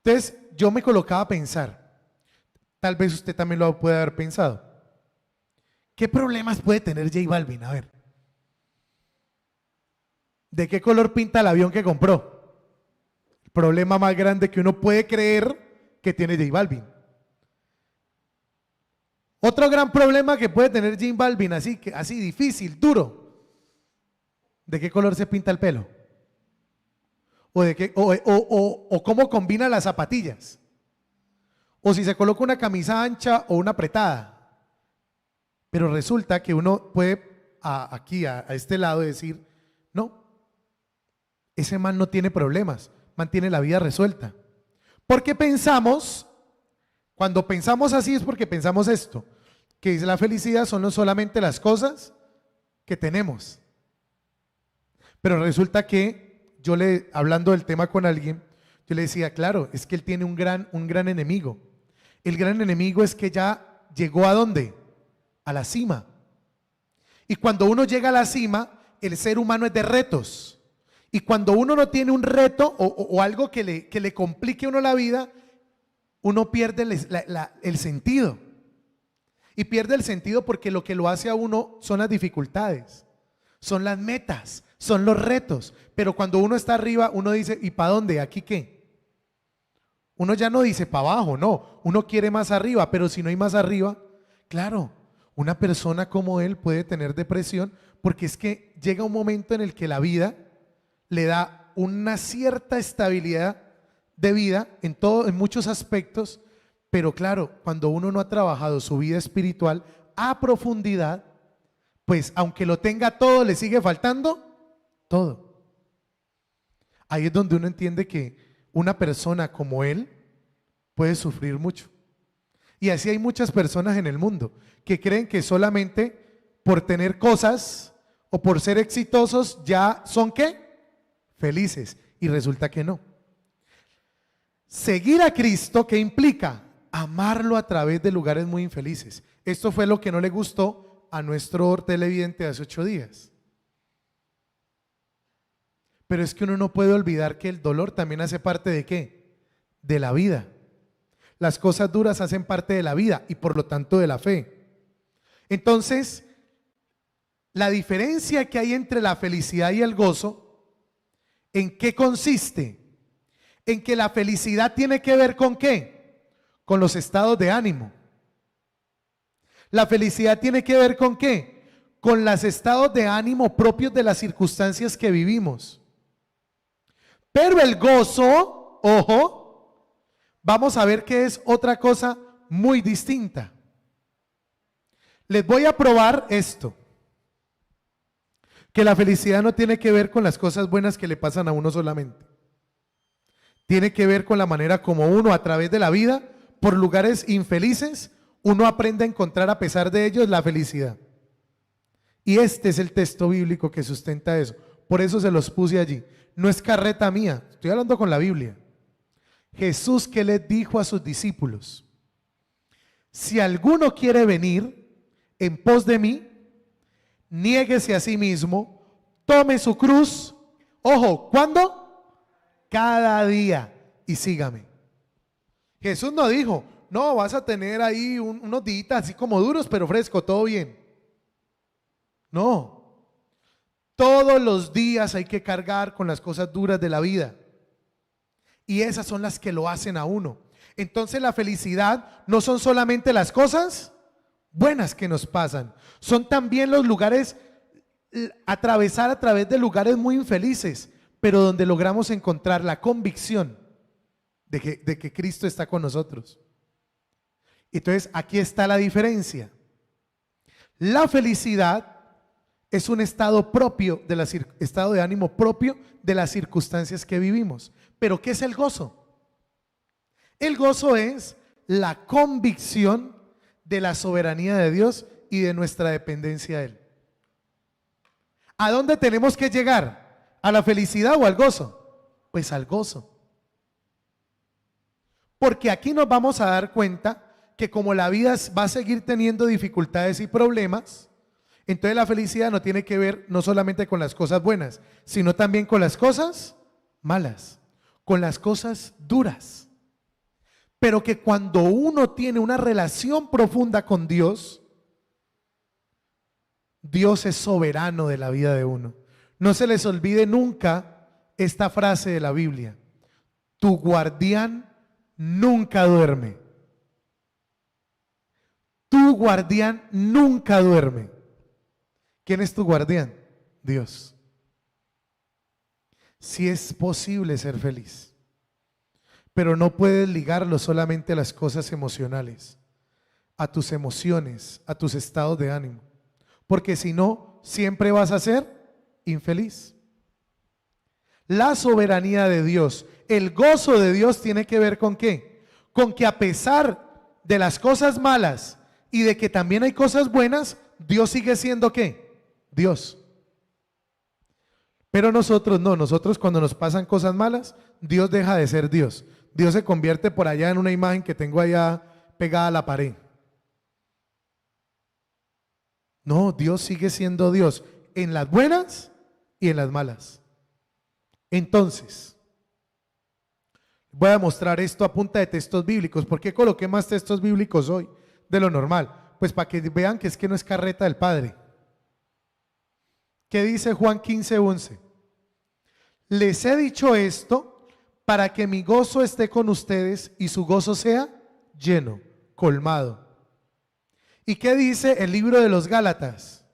Entonces, yo me colocaba a pensar, tal vez usted también lo puede haber pensado. ¿Qué problemas puede tener J Balvin? A ver. ¿De qué color pinta el avión que compró? El problema más grande que uno puede creer que tiene J Balvin. Otro gran problema que puede tener J Balvin, así difícil, duro. ¿De qué color se pinta el pelo? O cómo combina las zapatillas. O si se coloca una camisa ancha o una apretada. Pero resulta que uno puede aquí a este lado decir, no, ese man no tiene problemas, mantiene la vida resuelta. Porque pensamos, cuando pensamos así es porque pensamos esto, que la felicidad son no solamente las cosas que tenemos. Pero resulta que hablando del tema con alguien, yo le decía, claro, es que él tiene un gran enemigo. El gran enemigo es que ya llegó ¿a dónde? A la cima. Y cuando uno llega a la cima, el ser humano es de retos. Y cuando uno no tiene un reto o algo que le complique a uno la vida, uno pierde el sentido. Y pierde el sentido porque lo que lo hace a uno son las dificultades, son las metas, son los retos. Pero cuando uno está arriba, uno dice, ¿y para dónde? ¿Aquí qué? Uno ya no dice para abajo, no. Uno quiere más arriba, pero si no hay más arriba, claro, una persona como él puede tener depresión porque es que llega un momento en el que la vida le da una cierta estabilidad de vida en muchos aspectos, pero claro, cuando uno no ha trabajado su vida espiritual a profundidad, pues aunque lo tenga todo, le sigue faltando todo. Ahí es donde uno entiende que una persona como él puede sufrir mucho. Y así hay muchas personas en el mundo que creen que solamente por tener cosas o por ser exitosos ya son ¿qué? Felices. Y resulta que no. Seguir a Cristo, ¿qué implica? Amarlo a través de lugares muy infelices. Esto fue lo que no le gustó a nuestro televidente hace 8 días. Pero es que uno no puede olvidar que el dolor también hace parte ¿de qué? De la vida. Las cosas duras hacen parte de la vida y por lo tanto de la fe. Entonces, la diferencia que hay entre la felicidad y el gozo, ¿en qué consiste? En que la felicidad tiene que ver ¿con qué? Con los estados de ánimo. La felicidad tiene que ver ¿con qué? Con los estados de ánimo propios de las circunstancias que vivimos. Pero el gozo, ojo, vamos a ver que es otra cosa muy distinta. Les voy a probar esto. Que la felicidad no tiene que ver con las cosas buenas que le pasan a uno solamente. Tiene que ver con la manera como uno a través de la vida, por lugares infelices, uno aprende a encontrar a pesar de ellos la felicidad. Y este es el texto bíblico que sustenta eso. Por eso se los puse allí. No es carreta mía, estoy hablando con la Biblia. Jesús, ¿qué les dijo a sus discípulos? Si alguno quiere venir en pos de mí, niéguese a sí mismo, tome su cruz, ojo, ¿cuándo? Cada día y sígame. Jesús no dijo, no, vas a tener ahí unos días así como duros, pero fresco, todo bien. No. Todos los días hay que cargar con las cosas duras de la vida. Y esas son las que lo hacen a uno. Entonces la felicidad no son solamente las cosas buenas que nos pasan, son también los lugares, atravesar a través de lugares muy infelices, pero donde logramos encontrar la convicción de que Cristo está con nosotros. Entonces aquí está la diferencia. La felicidad es un estado propio estado de ánimo propio de las circunstancias que vivimos. Pero ¿qué es el gozo? El gozo es la convicción de la soberanía de Dios y de nuestra dependencia de Él. ¿A dónde tenemos que llegar? ¿A la felicidad o al gozo? Pues al gozo. Porque aquí nos vamos a dar cuenta que como la vida va a seguir teniendo dificultades y problemas, entonces la felicidad no tiene que ver no solamente con las cosas buenas, sino también con las cosas malas, con las cosas duras. Pero que cuando uno tiene una relación profunda con Dios, Dios es soberano de la vida de uno. No se les olvide nunca esta frase de la Biblia: tu guardián nunca duerme. Tu guardián nunca duerme. ¿Quién es tu guardián? Dios. Sí es posible ser feliz, pero no puedes ligarlo solamente a las cosas emocionales, a tus emociones, a tus estados de ánimo, porque si no, siempre vas a ser infeliz. La soberanía de Dios, el gozo de Dios tiene que ver ¿con qué? Con que a pesar de las cosas malas y de que también hay cosas buenas, Dios sigue siendo ¿qué? Dios. Pero nosotros no, nosotros cuando nos pasan cosas malas, Dios deja de ser Dios. Dios se convierte por allá en una imagen que tengo allá pegada a la pared. No, Dios sigue siendo Dios en las buenas y en las malas. Entonces, voy a mostrar esto a punta de textos bíblicos. ¿Por qué coloqué más textos bíblicos hoy de lo normal? Pues para que vean que es que no es carreta del Padre. ¿Qué dice Juan 15:11? Les he dicho esto para que mi gozo esté con ustedes y su gozo sea lleno, colmado. ¿Y qué dice el libro de los Gálatas?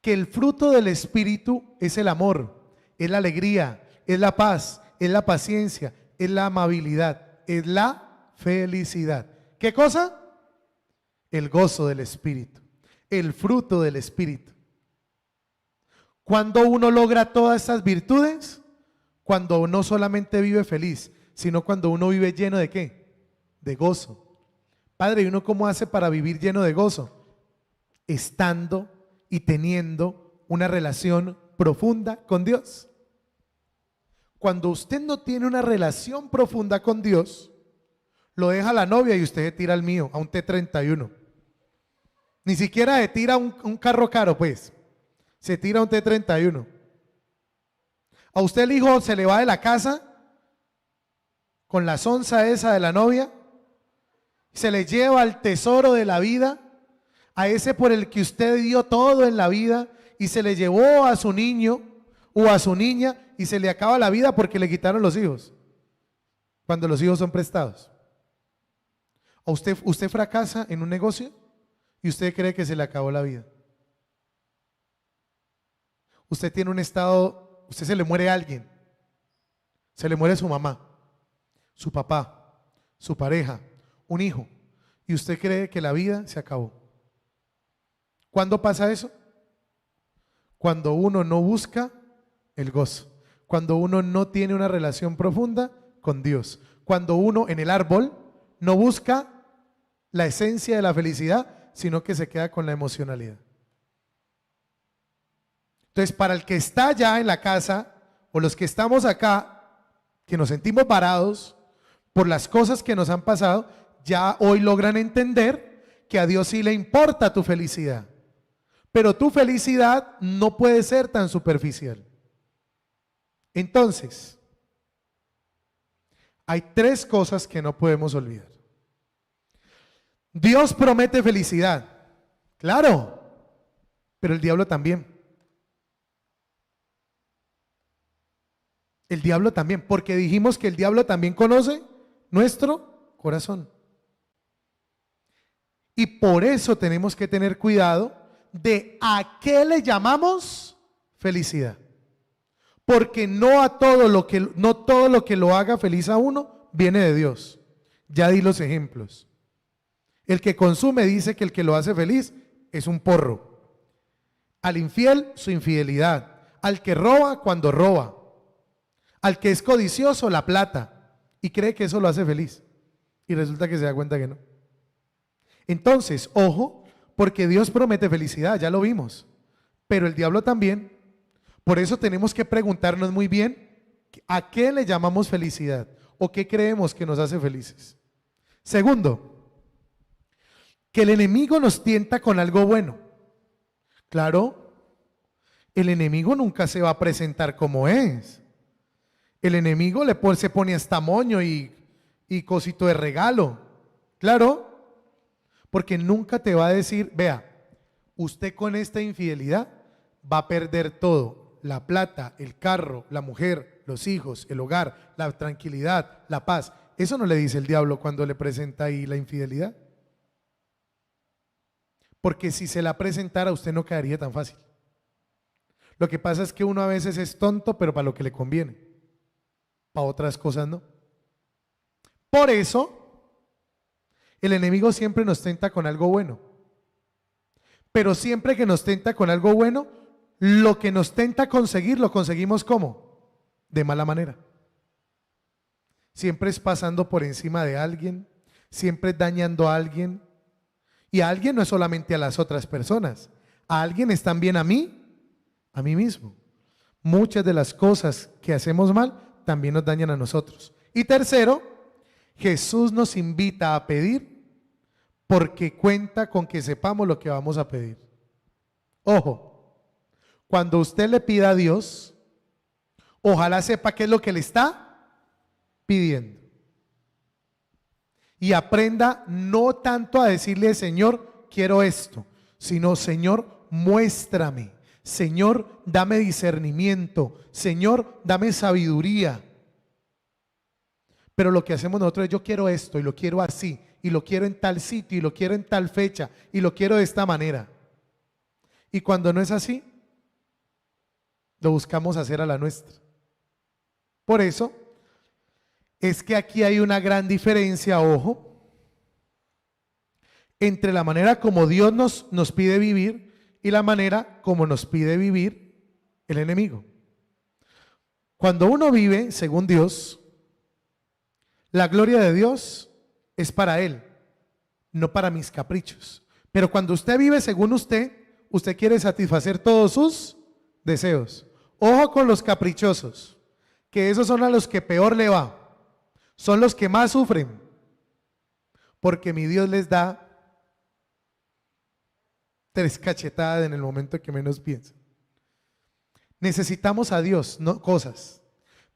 Que el fruto del Espíritu es el amor, es la alegría, es la paz, es la paciencia, es la amabilidad, es la felicidad. ¿Qué cosa? El gozo del Espíritu, el fruto del Espíritu. ¿Cuándo uno logra todas estas virtudes? Cuando no solamente vive feliz, sino cuando uno vive lleno de ¿qué? De gozo. Padre, ¿y uno cómo hace para vivir lleno de gozo? Estando y teniendo una relación profunda con Dios. Cuando usted no tiene una relación profunda con Dios, lo deja a la novia y usted se tira al mío, a un T31. Ni siquiera se tira a un carro caro, pues. Se tira a un T31. A usted el hijo se le va de la casa con la sonza esa de la novia, se le lleva al tesoro de la vida, a ese por el que usted dio todo en la vida, y se le llevó a su niño o a su niña y se le acaba la vida porque le quitaron los hijos, cuando los hijos son prestados. ¿A usted fracasa en un negocio y usted cree que se le acabó la vida? Usted tiene un estado, usted se le muere a alguien, se le muere su mamá, su papá, su pareja, un hijo, y usted cree que la vida se acabó. ¿Cuándo pasa eso? Cuando uno no busca el gozo, cuando uno no tiene una relación profunda con Dios, cuando uno en el árbol no busca la esencia de la felicidad, sino que se queda con la emocionalidad. Entonces, para el que está ya en la casa, o los que estamos acá, que nos sentimos varados por las cosas que nos han pasado, ya hoy logran entender que a Dios sí le importa tu felicidad. Pero tu felicidad no puede ser tan superficial. Entonces, hay tres cosas que no podemos olvidar. Dios promete felicidad, claro, pero el diablo también. El diablo también, porque dijimos que el diablo también conoce nuestro corazón. Y por eso tenemos que tener cuidado de a qué le llamamos felicidad. Porque no todo lo que lo haga feliz a uno viene de Dios. Ya di los ejemplos. El que consume dice que el que lo hace feliz es un porro. Al infiel, su infidelidad. Al que roba, cuando roba. Al que es codicioso, la plata. Y cree que eso lo hace feliz. y resulta que se da cuenta que no. Entonces, ojo, porque Dios promete felicidad, ya lo vimos, pero el diablo también. Por eso tenemos que preguntarnos muy bien a qué le llamamos felicidad o qué creemos que nos hace felices. Segundo, que el enemigo nos tienta con algo bueno. Claro, el enemigo nunca se va a presentar como es. El enemigo se pone hasta moño y cosito de regalo. Claro, porque nunca te va a decir, vea, usted con esta infidelidad va a perder todo, la plata, el carro, la mujer, los hijos, el hogar, la tranquilidad, la paz. Eso no le dice el diablo cuando le presenta ahí la infidelidad. Porque si se la presentara, usted no quedaría tan fácil. Lo que pasa es que uno a veces es tonto, pero para lo que le conviene. Para otras cosas no. Por eso, el enemigo siempre nos tenta con algo bueno. Pero siempre que nos tenta con algo bueno, lo que nos tenta conseguir, lo conseguimos ¿cómo? De mala manera. Siempre es pasando por encima de alguien, siempre es dañando a alguien. Y a alguien no es solamente a las otras personas, a alguien es también a mí mismo. Muchas de las cosas que hacemos mal también nos dañan a nosotros. Y tercero, Jesús nos invita a pedir porque cuenta con que sepamos lo que vamos a pedir. Ojo, cuando usted le pida a Dios, ojalá sepa qué es lo que le está pidiendo. Y aprenda no tanto a decirle, Señor, quiero esto, sino, Señor, muéstrame. Señor, dame discernimiento. Señor, dame sabiduría. Pero lo que hacemos nosotros es, yo quiero esto y lo quiero así, y lo quiero en tal sitio, y lo quiero en tal fecha, y lo quiero de esta manera. Y cuando no es así, lo buscamos hacer a la nuestra. Por eso, es que aquí hay una gran diferencia, ojo, entre la manera como Dios nos pide vivir y la manera como nos pide vivir el enemigo. Cuando uno vive según Dios, la gloria de Dios es para Él, no para mis caprichos. Pero cuando usted vive según usted quiere satisfacer todos sus deseos. Ojo con los caprichosos, que esos son a los que peor le va. Son los que más sufren, porque mi Dios les da 3 cachetadas en el momento que menos piensan. Necesitamos a Dios, no cosas,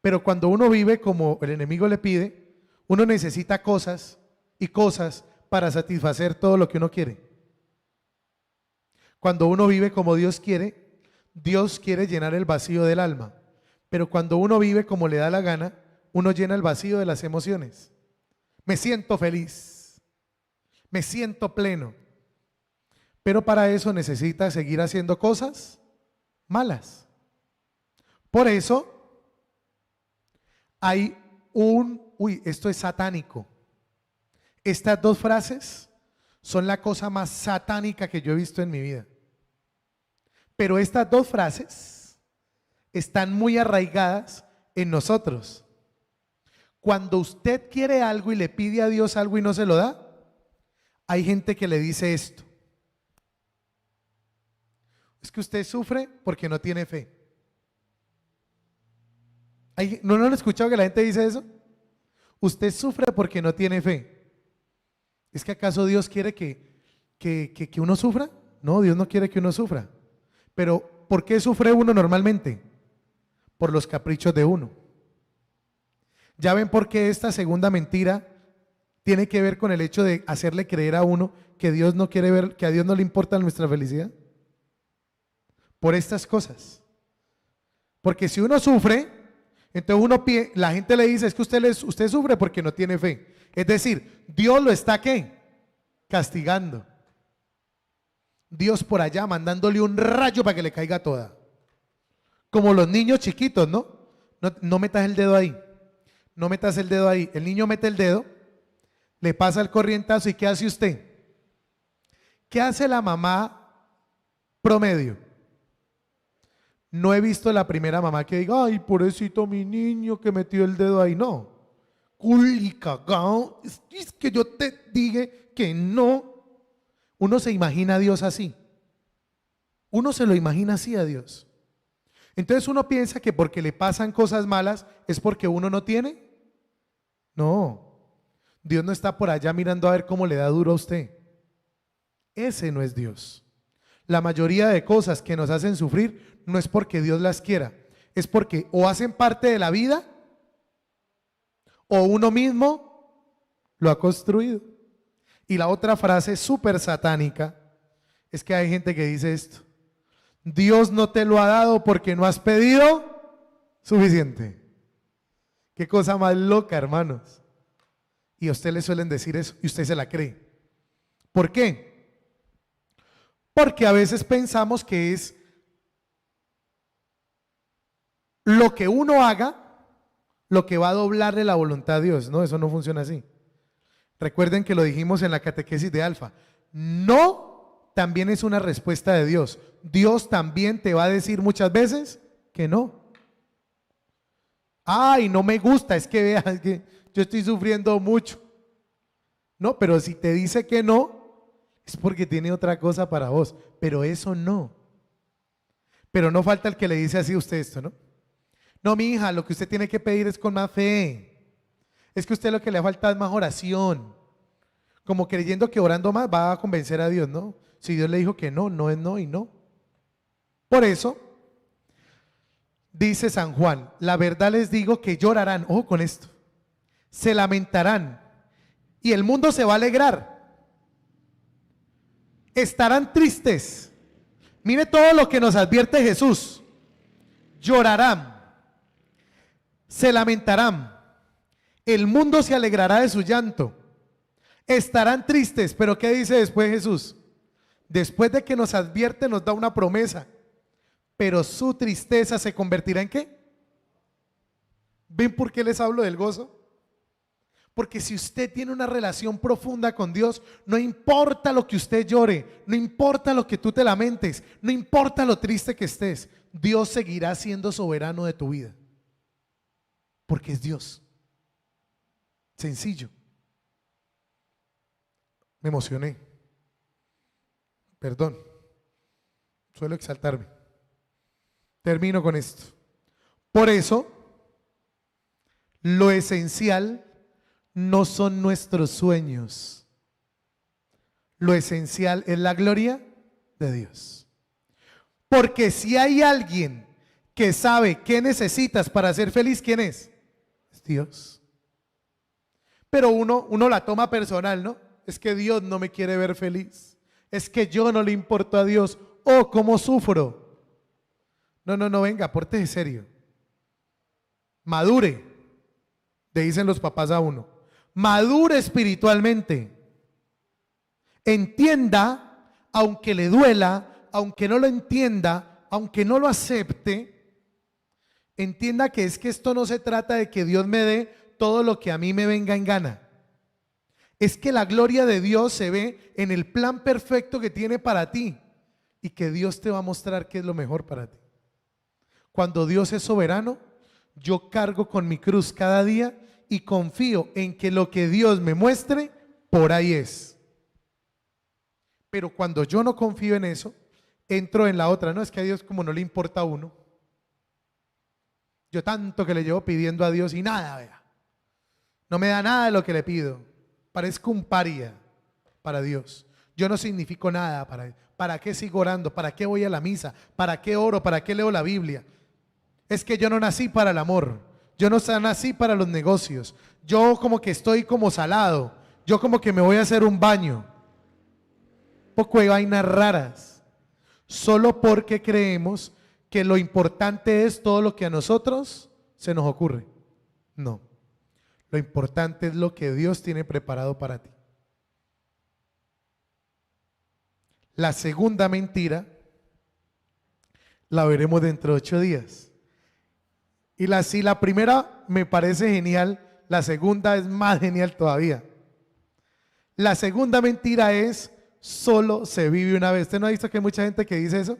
pero cuando uno vive como el enemigo le pide, uno necesita cosas y cosas para satisfacer todo lo que uno quiere. Cuando uno vive como Dios quiere llenar el vacío del alma, pero cuando uno vive como le da la gana, uno llena el vacío de las emociones. Me siento feliz, me siento pleno, pero para eso necesita seguir haciendo cosas malas. Por eso hay esto es satánico. Estas 2 frases son la cosa más satánica que yo he visto en mi vida. Pero estas 2 frases están muy arraigadas en nosotros. Cuando usted quiere algo y le pide a Dios algo y no se lo da, hay gente que le dice esto: es que usted sufre porque no tiene fe. ¿No han escuchado que la gente dice eso? Usted sufre porque no tiene fe. ¿Es que acaso Dios quiere que uno sufra? No, Dios no quiere que uno sufra. Pero ¿por qué sufre uno normalmente? Por los caprichos de uno. ¿Ya ven por qué esta segunda mentira tiene que ver con el hecho de hacerle creer a uno que Dios no quiere ver, que a Dios no le importa nuestra felicidad? Por estas cosas. Porque si uno sufre, entonces la gente le dice, es que usted sufre porque no tiene fe. Es decir, Dios lo está ¿qué? Castigando. Dios por allá mandándole un rayo para que le caiga toda. Como los niños chiquitos, ¿no? No metas el dedo ahí. No metas el dedo ahí. El niño mete el dedo, le pasa el corrientazo y ¿qué hace usted? ¿Qué hace la mamá promedio? No he visto la primera mamá que diga, ay, pobrecito mi niño que metió el dedo ahí. No. cool y cagado. Es que yo te dije que no. Uno se imagina a Dios así. Uno se lo imagina así a Dios. Entonces uno piensa que porque le pasan cosas malas es porque uno no tiene. No. Dios no está por allá mirando a ver cómo le da duro a usted. Ese no es Dios. La mayoría de cosas que nos hacen sufrir no es porque Dios las quiera. Es porque o hacen parte de la vida o uno mismo lo ha construido. Y la otra frase súper satánica es que hay gente que dice esto: Dios no te lo ha dado porque no has pedido suficiente. Qué cosa más loca, hermanos. Y a usted le suelen decir eso y usted se la cree. ¿Por qué? Porque a veces pensamos que es lo que uno haga lo que va a doblarle la voluntad a Dios. No, eso no funciona así. Recuerden que lo dijimos en la catequesis de Alfa. No también es una respuesta de Dios. Dios también te va a decir muchas veces que no. Ay, no me gusta, es que veas que yo estoy sufriendo mucho. No, pero si te dice que no, es porque tiene otra cosa para vos. Pero eso no. Pero no falta el que le dice así a usted esto, ¿no? No, mi hija, lo que usted tiene que pedir es con más fe. Es que a usted lo que le falta es más oración. Como creyendo que orando más va a convencer a Dios, ¿no? Si Dios le dijo que no, no es no y no. Por eso, dice San Juan, la verdad les digo que llorarán, ojo con esto, se lamentarán y el mundo se va a alegrar. Estarán tristes. Mire todo lo que nos advierte Jesús. Llorarán, se lamentarán, el mundo se alegrará de su llanto. Estarán tristes, pero ¿qué dice después Jesús? Después de que nos advierte, nos da una promesa. Pero su tristeza se convertirá ¿en qué? ¿Ven por qué les hablo del gozo? Porque si usted tiene una relación profunda con Dios, no importa lo que usted llore, no importa lo que tú te lamentes, no importa lo triste que estés, Dios seguirá siendo soberano de tu vida. Porque es Dios. Sencillo. Me emocioné. Perdón. Suelo exaltarme. Termino con esto. Por eso, lo esencial no son nuestros sueños. Lo esencial es la gloria de Dios. Porque si hay alguien que sabe qué necesitas para ser feliz, ¿quién es? Es Dios. Pero uno la toma personal, ¿no? Es que Dios no me quiere ver feliz. Es que yo no le importo a Dios. Oh, cómo sufro. No, venga, pórtese serio. Madure, le dicen los papás a uno. Madure espiritualmente. Entienda, aunque le duela, aunque no lo entienda, aunque no lo acepte, entienda que es que esto no se trata de que Dios me dé todo lo que a mí me venga en gana. Es que la gloria de Dios se ve en el plan perfecto que tiene para ti y que Dios te va a mostrar qué es lo mejor para ti. Cuando Dios es soberano, yo cargo con mi cruz cada día y confío en que lo que Dios me muestre, por ahí es. Pero cuando yo no confío en eso, entro en la otra. No, es que a Dios como no le importa a uno. Yo tanto que le llevo pidiendo a Dios y nada, vea. No me da nada de lo que le pido. Parezco un paria para Dios. Yo no significo nada para Él. ¿Para qué sigo orando? ¿Para qué voy a la misa? ¿Para qué oro? ¿Para qué leo la Biblia? Es que yo no nací para el amor. Yo no nací para los negocios. Yo como que estoy como salado. Yo como que me voy a hacer un baño. Poco de vainas raras. Solo porque creemos que lo importante es todo lo que a nosotros se nos ocurre. No. Lo importante es lo que Dios tiene preparado para ti. La segunda mentira la veremos dentro de 8 días. Y si la primera me parece genial, la segunda es más genial todavía. La segunda mentira es: solo se vive una vez. ¿Usted no ha visto que hay mucha gente que dice eso?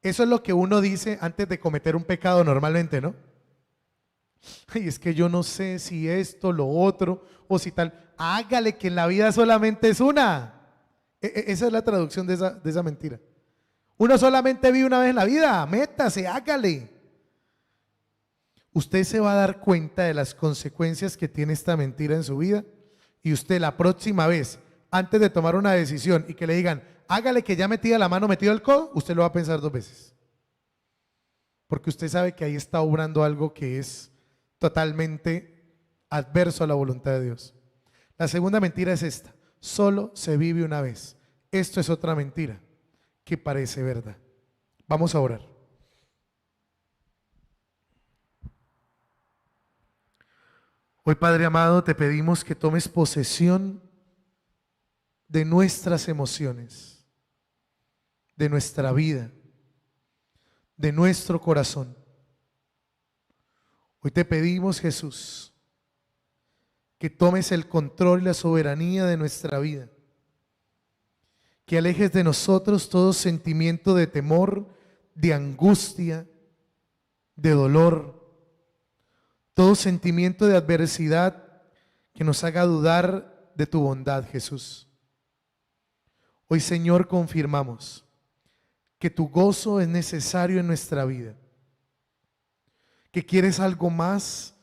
Eso es lo que uno dice antes de cometer un pecado normalmente, ¿no? Ay, es que yo no sé si esto, lo otro, o si tal. Hágale, que en la vida solamente es una. Esa es la traducción de esa mentira. Uno solamente vive una vez en la vida, métase, hágale. Usted se va a dar cuenta de las consecuencias que tiene esta mentira en su vida, y usted la próxima vez, antes de tomar una decisión y que le digan, hágale, que ya metida la mano, metido el codo, usted lo va a pensar 2 veces. Porque usted sabe que ahí está obrando algo que es totalmente adverso a la voluntad de Dios. La segunda mentira es esta: solo se vive una vez. Esto es otra mentira que parece verdad. Vamos a orar. Hoy, Padre amado, te pedimos que tomes posesión de nuestras emociones, de nuestra vida, de nuestro corazón. Hoy te pedimos, Jesús, que tomes el control y la soberanía de nuestra vida, que alejes de nosotros todo sentimiento de temor, de angustia, de dolor, todo sentimiento de adversidad que nos haga dudar de tu bondad, Jesús. Hoy, Señor, confirmamos que tu gozo es necesario en nuestra vida, que quieres algo más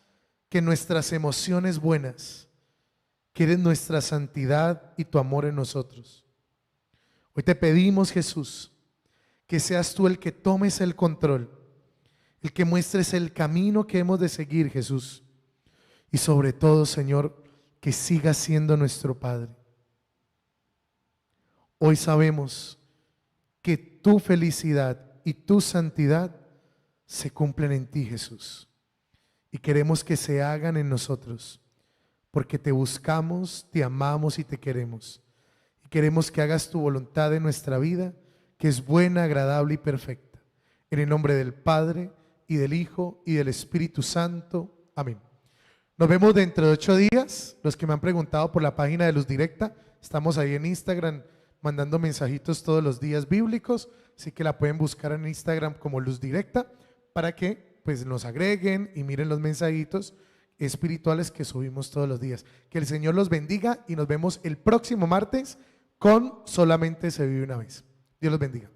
que nuestras emociones buenas, quieres nuestra santidad y tu amor en nosotros. Hoy te pedimos, Jesús, que seas tú el que tomes el control, el que muestres el camino que hemos de seguir, Jesús, y sobre todo, Señor, que sigas siendo nuestro Padre. Hoy sabemos que tu felicidad y tu santidad se cumplen en ti, Jesús, y queremos que se hagan en nosotros, porque te buscamos, te amamos y te queremos, y queremos que hagas tu voluntad en nuestra vida, que es buena, agradable y perfecta. En el nombre del Padre, y del Hijo, y del Espíritu Santo. Amén. Nos vemos dentro de 8 días. Los que me han preguntado por la página de Luz Directa, estamos ahí en Instagram mandando mensajitos todos los días bíblicos, así que la pueden buscar en Instagram como Luz Directa, para que pues nos agreguen y miren los mensajitos espirituales que subimos todos los días. Que el Señor los bendiga y nos vemos el próximo martes con Solamente se vive una vez. Dios los bendiga.